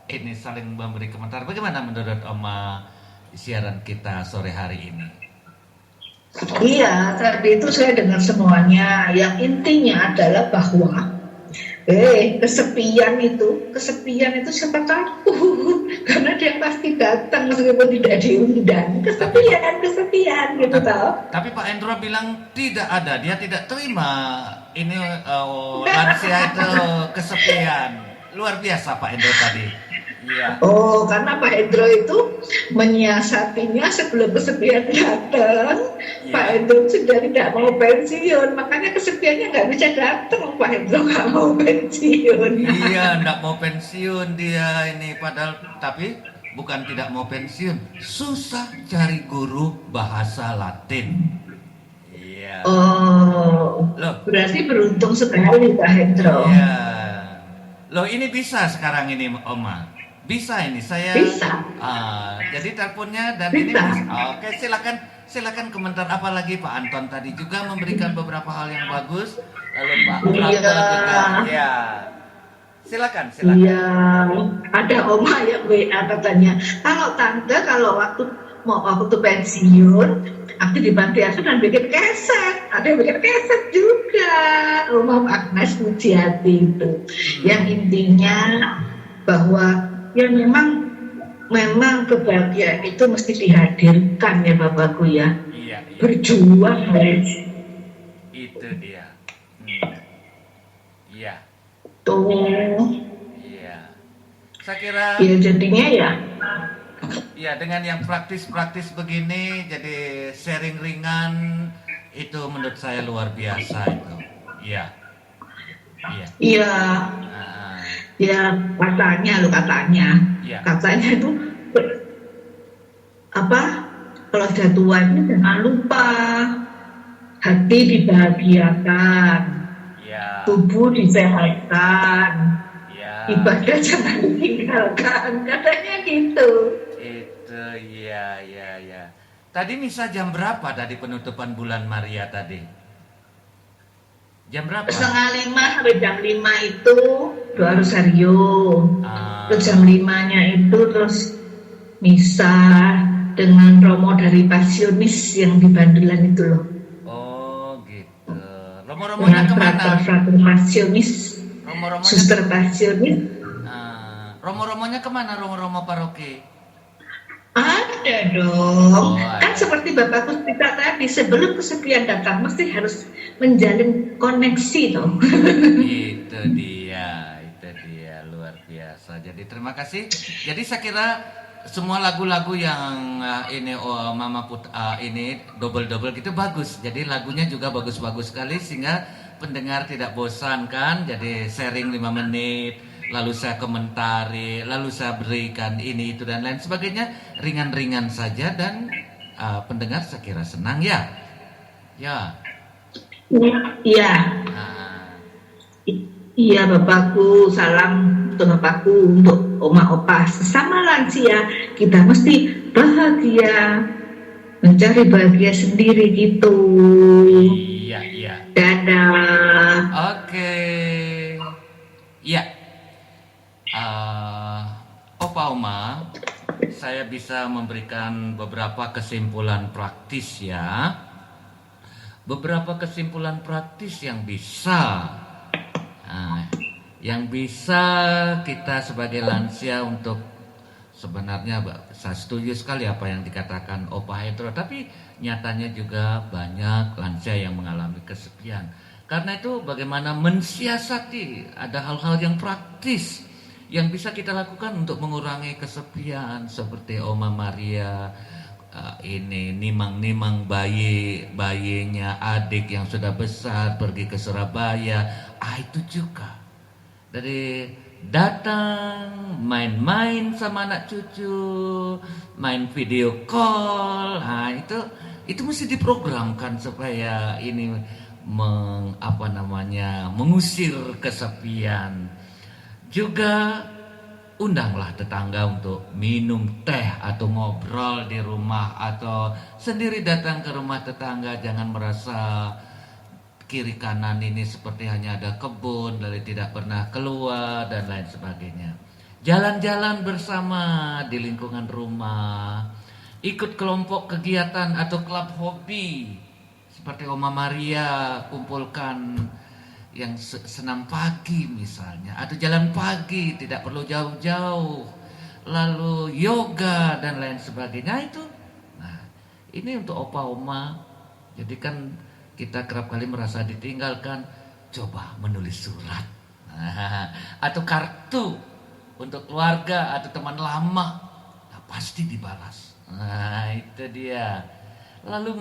ini saling memberi komentar. Bagaimana menurut Oma siaran kita sore hari ini? Iya, tadi itu saya dengar semuanya. Yang intinya adalah bahwa kesepian itu siapa takut, karena dia pasti datang meskipun tidak diundang. Kesepian gitu tau. Tapi Pak Endro bilang tidak ada, dia tidak terima ini lansia itu kesepian. Luar biasa Pak Endro tadi. Iya. Oh, karena Pak Endro itu menyiasatinya sebelum kesepian datang. Yeah. Pak Endro sudah tidak mau pensiun, makanya kesepiannya nggak bisa datang. Pak Endro nggak mau pensiun. Iya, nggak mau pensiun dia ini. Padahal, tapi bukan tidak mau pensiun, susah cari guru bahasa Latin. Iya. Oh, loh, berarti beruntung sekali Pak Endro. Iya. Loh, ini bisa sekarang ini Oma. Bisa ini saya. Bisa. Jadi teleponnya dan bisa. Ini. Oke, silakan komentar apa lagi Pak Anton tadi juga memberikan beberapa hal yang bagus. Lalu Pak Prato juga. Ya. Silakan. Iya. Ada Oma yang WA katanya. Kalau waktu pensiun, aku di panti asuhan bikin keset. Ada yang bikin keset juga. Oma Agnes Mujiati itu. Yang intinya bahwa ya memang kebahagiaan itu mesti dihadirkan ya Bapakku ya. Iya. Berjuang guys. Itu dia. Iya. Tuh. Iya. Saya kira. Ya jadinya ya. Ya dengan yang praktis begini, jadi sharing ringan itu menurut saya luar biasa itu. Iya. Iya. Ya katanya itu kalau sudah tua itu jangan lupa hati dibahagiakan, Ya. tubuh disehatkan, Ya. ibadah jangan ditinggalkan, katanya gitu. Itu ya. Tadi misa jam berapa tadi penutupan bulan Maria tadi? Jam berapa? 4:30 sampai jam 5 itu doa rosario. Terus jam 5-nya itu terus misa dengan romo dari pasionis yang di Bandulan itu loh. Oh gitu. Romo-romonya Dengan kemana? frater pasionis, Romo-romonya suster pasionis. Romo-romonya kemana? Romo-romo paroki? Ada dong. Oh, ada. Kan seperti Bapak Puspita tadi, sebelum kesepian datang mesti harus menjalin koneksi toh. Itu dia luar biasa. Jadi terima kasih. Jadi saya kira semua lagu-lagu yang ini Mama ini double gitu bagus. Jadi lagunya juga bagus-bagus sekali sehingga pendengar tidak bosan kan. Jadi sharing 5 menit, lalu saya komentari, lalu saya berikan ini itu dan lain sebagainya, ringan-ringan saja dan pendengar saya kira senang ya. Ya. Iya. Iya Bapakku, salam untuk Bapakku, untuk Oma Opa, sesama lansia kita mesti bahagia, mencari bahagia sendiri gitu. Iya. Dadah. Oke. Iya. Opa Oma, saya bisa memberikan beberapa kesimpulan praktis ya. Beberapa kesimpulan praktis yang bisa kita sebagai lansia untuk sebenarnya saya setuju sekali apa yang dikatakan Opa Hendro, tapi nyatanya juga banyak lansia yang mengalami kesepian. Karena itu bagaimana mensiasati, ada hal-hal yang praktis yang bisa kita lakukan untuk mengurangi kesepian seperti Oma Maria ini nimang-nimang bayinya adik yang sudah besar pergi ke Surabaya. Itu juga dari datang main-main sama anak cucu, main video call. Itu mesti diprogramkan supaya ini mengusir kesepian. Juga undanglah tetangga untuk minum teh atau ngobrol di rumah atau sendiri datang ke rumah tetangga. Jangan merasa kiri kanan ini seperti hanya ada kebun lalu tidak pernah keluar dan lain sebagainya. Jalan-jalan bersama di lingkungan rumah, ikut kelompok kegiatan atau klub hobi seperti Oma Maria, kumpulkan yang senam pagi misalnya, atau jalan pagi tidak perlu jauh-jauh, lalu yoga dan lain sebagainya itu. Ini untuk Opa Oma. Jadi kan kita kerap kali merasa ditinggalkan, coba menulis surat atau kartu untuk keluarga atau teman lama, pasti dibalas. Itu dia. Lalu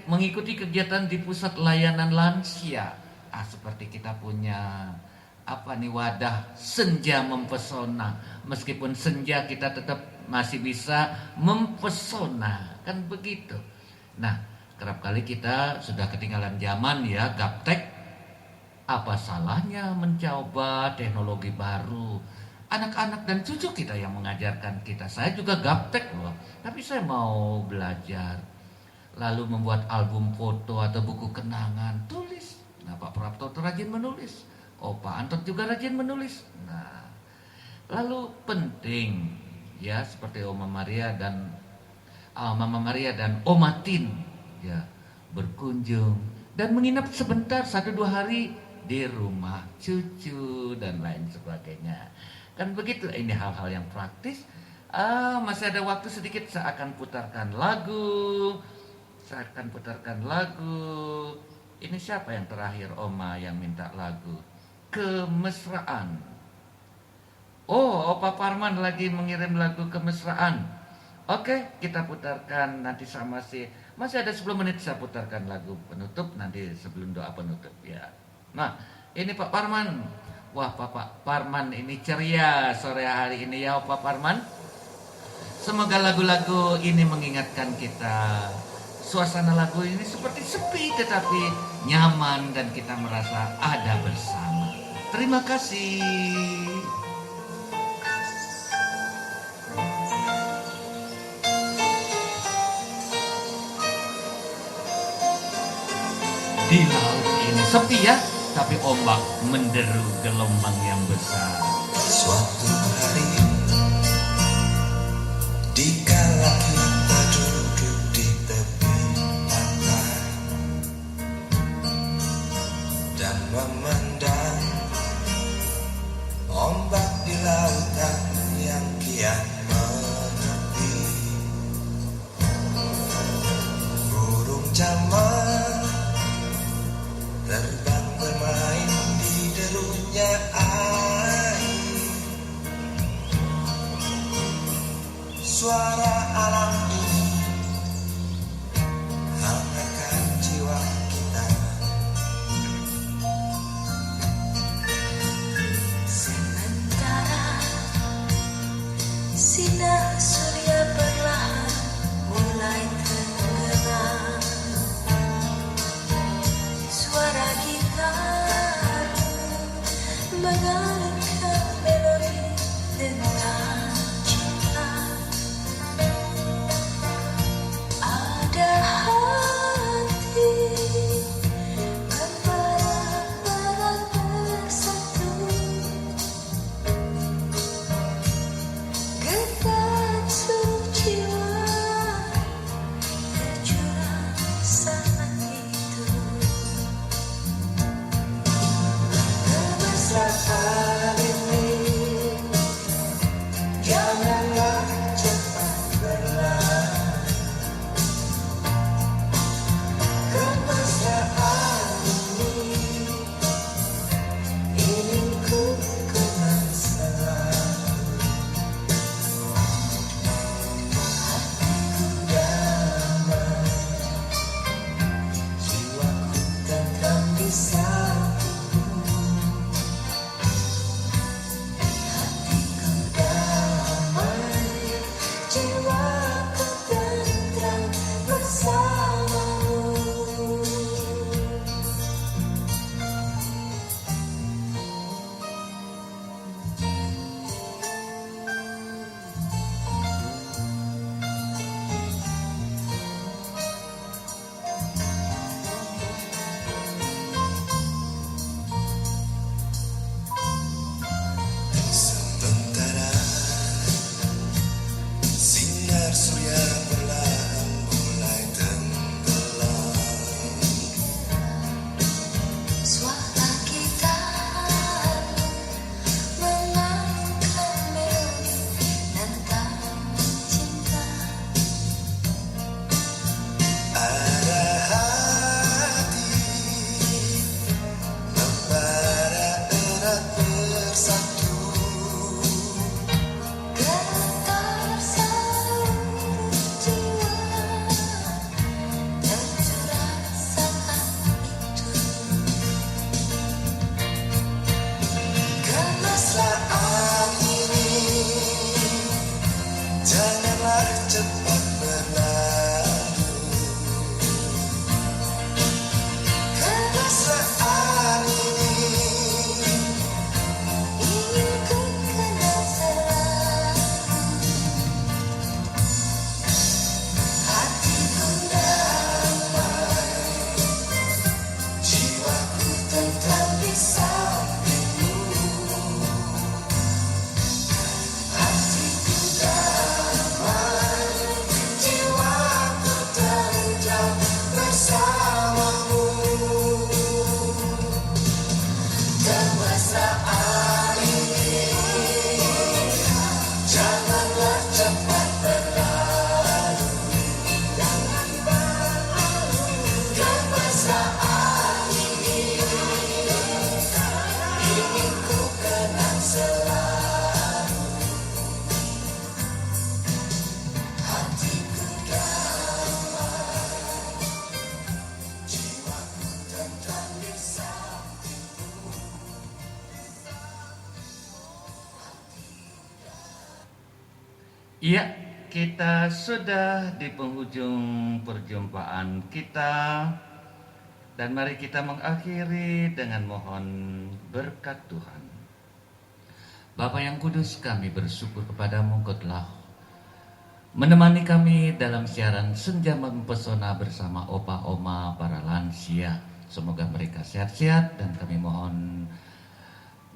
mengikuti kegiatan di pusat layanan lansia. Seperti kita punya wadah senja mempesona. Meskipun senja kita tetap masih bisa mempesona, kan begitu. Kerap kali kita sudah ketinggalan zaman ya, gaptek. Apa salahnya mencoba teknologi baru? Anak-anak dan cucu kita yang mengajarkan kita. Saya juga gaptek loh, tapi saya mau belajar. Lalu membuat album foto atau buku kenangan, tulis. Pak Prapto rajin menulis, Pak Anton juga rajin menulis. Lalu penting ya seperti Mama Maria dan Oma Tin ya, berkunjung dan menginap sebentar 1-2 hari di rumah cucu dan lain sebagainya. Kan begitu, ini hal-hal yang praktis. Masih ada waktu sedikit, saya akan putarkan lagu. Ini siapa yang terakhir Oma yang minta lagu? Kemesraan. Opa Parman lagi mengirim lagu Kemesraan. Oke, kita putarkan nanti masih ada 10 menit saya putarkan lagu penutup nanti sebelum doa penutup ya. Ini Pak Parman. Wah, Pak Parman ini ceria sore hari ini ya, Pak Parman. Semoga lagu-lagu ini mengingatkan kita suasana lagu ini seperti sepi tetapi nyaman dan kita merasa ada bersama. Terima kasih. Di laut ini sepi ya, tapi ombak menderu gelombang yang besar. Suatu hari dikala kita duduk di tepi pantai dan memandang ombak di lautan yang kian menepi, burung jamar terbang bermain di derunya air. Suara alam ini hangatkan jiwa kita. Sementara sinar surya perlahan mulai tenggelam, suara gitar mengalunkan melodi tentang cinta. Ada hati membara-bara bersatu, getar seluruh jiwa tercurah saat itu. Kemesraan ini janganlah cepat berlalu. Kemesraan ini ingin ku kenang selalu. Hatiku damai, jiwaku tentram di sampingmu. Hatiku damai, jiwaku tentram bersamamu. Sementara sinar surya perlahan mulai tenggelam, Suara gitar mengalunkan melodi tentang cinta. ada hati membara erat bersatu, Getar seluruh jiwa tercurah saat itu. kemesraan ini janganlah cepat berlalu. Kemesraan ini Ingin ku kenal selalu. hatiku damai, jiwaku tentram di sampingmu. Hatiku damai, jiwaku tentram bersamamu. Kemesraan ini janganlah cepat berlalu. Kemesraan ini ingin ku kenang selalu. Hatiku damai, jiwaku tentram di sampingmu. Iya, kita sudah di penghujung perjumpaan kita, dan mari kita mengakhiri dengan mohon berkat Tuhan. Bapa yang kudus, kami bersyukur kepadamu, Kau telah menemani kami dalam siaran Senja Mempesona bersama opa oma para lansia. Semoga mereka sehat-sehat, dan kami mohon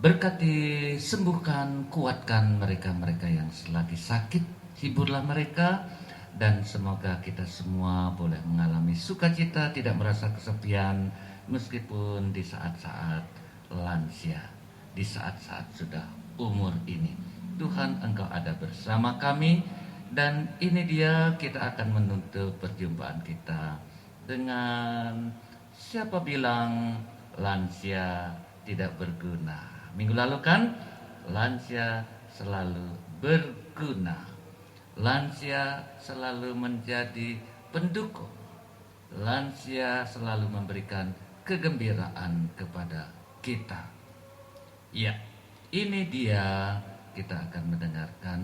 berkati, sembuhkan, kuatkan mereka-mereka yang lagi sakit, hiburlah mereka, dan semoga kita semua boleh mengalami sukacita, tidak merasa kesepian meskipun di saat-saat lansia, di saat-saat sudah umur ini. Tuhan, Engkau ada bersama kami, dan ini dia kita akan menutup perjumpaan kita dengan siapa bilang lansia tidak berguna. Minggu lalu kan lansia selalu berguna. Lansia selalu menjadi pendukung. Lansia selalu memberikan kegembiraan kepada kita. Ya, ini dia kita akan mendengarkan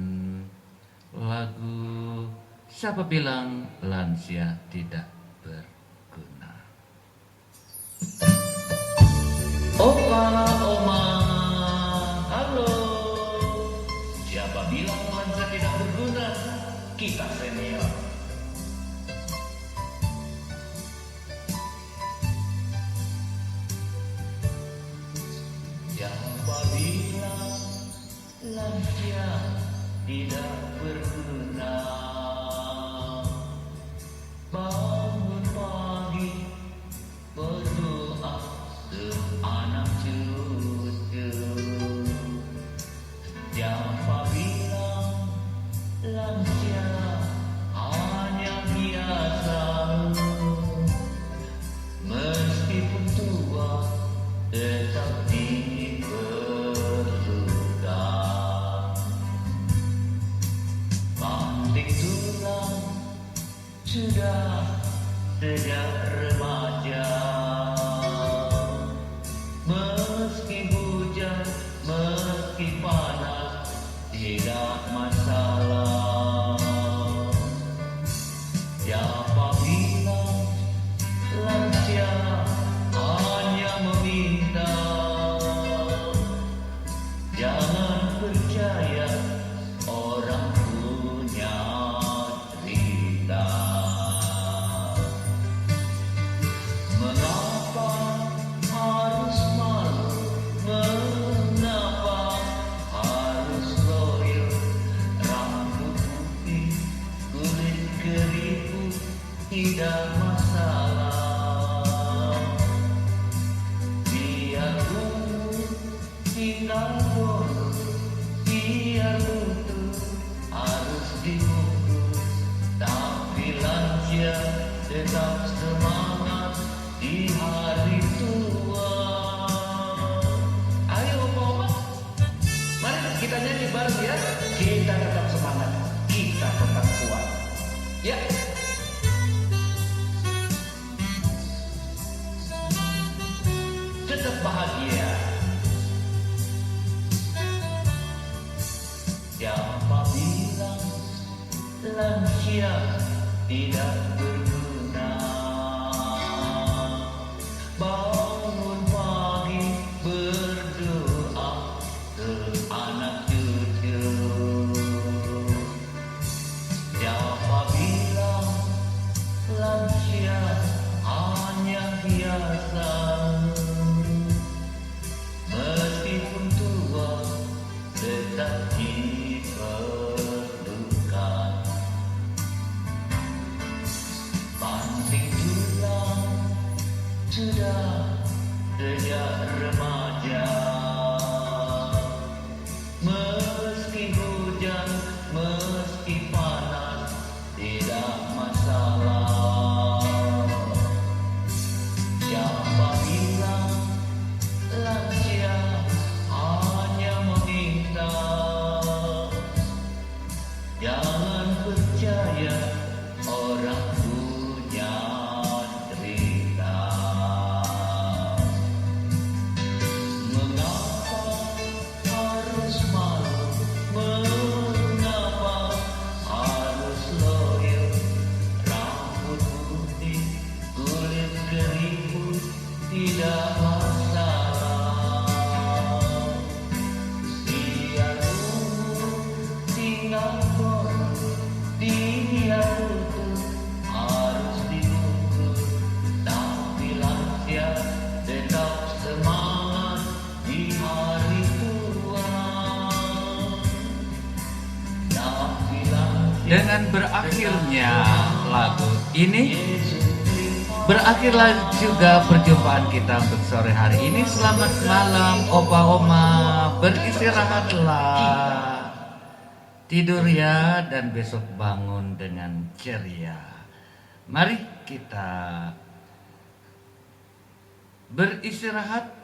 lagu Siapa Bilang Lansia Tidak Berguna. Opa, oma, halo. Siapa bilang lansia tidak berguna? Kita senior. Siapa bilang lansia tidak berguna? Bangun pagi, berdoa anak cucu. Siapa bilang lansia hanya biasa? Meskipun tua tetap diperlukan. Banting tulang sudah sejak remaja. Meski hujan, meski panas, tidak masalah. Siapa bilang lansia hanya meminta? Jangan percaya orang punya cerita. Mengapa harus malu? Mengapa harus loyo? Rambut putih, kulit keriput, tidak masalah. Biar umur tinggal bodoh, biar butuh harus dibungkus, tapi lansia tetap semangat di hari tua. Ayo Oma, mari kita nyanyi bareng ya. Kita tetap semangat, kita tetap kuat. Ya. Tetap bahagia. Siapa bilang lansia tidak berguna? Bangun pagi berdoa ke anak cucu. Siapa bilang lansia hanya biasa? Meskipun tua tetap diperlukan. Banting tulang sudah sejak remaja. Meski hujan, meski panas, tidak masalah. Siapa bilang lansia hanya meminta? Jangan percaya orang punya cerita. Mengapa harus malu? Mengapa harus Dengan berakhirnya lagu ini, berakhirlah juga perjumpaan kita untuk sore hari ini. Selamat malam Opa Oma, beristirahatlah, tidur ya, dan besok bangun dengan ceria. Mari kita beristirahat.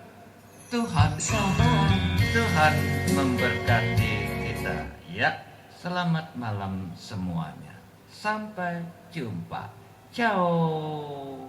Tuhan memberkati kita ya. Selamat malam semuanya. Sampai jumpa. Ciao.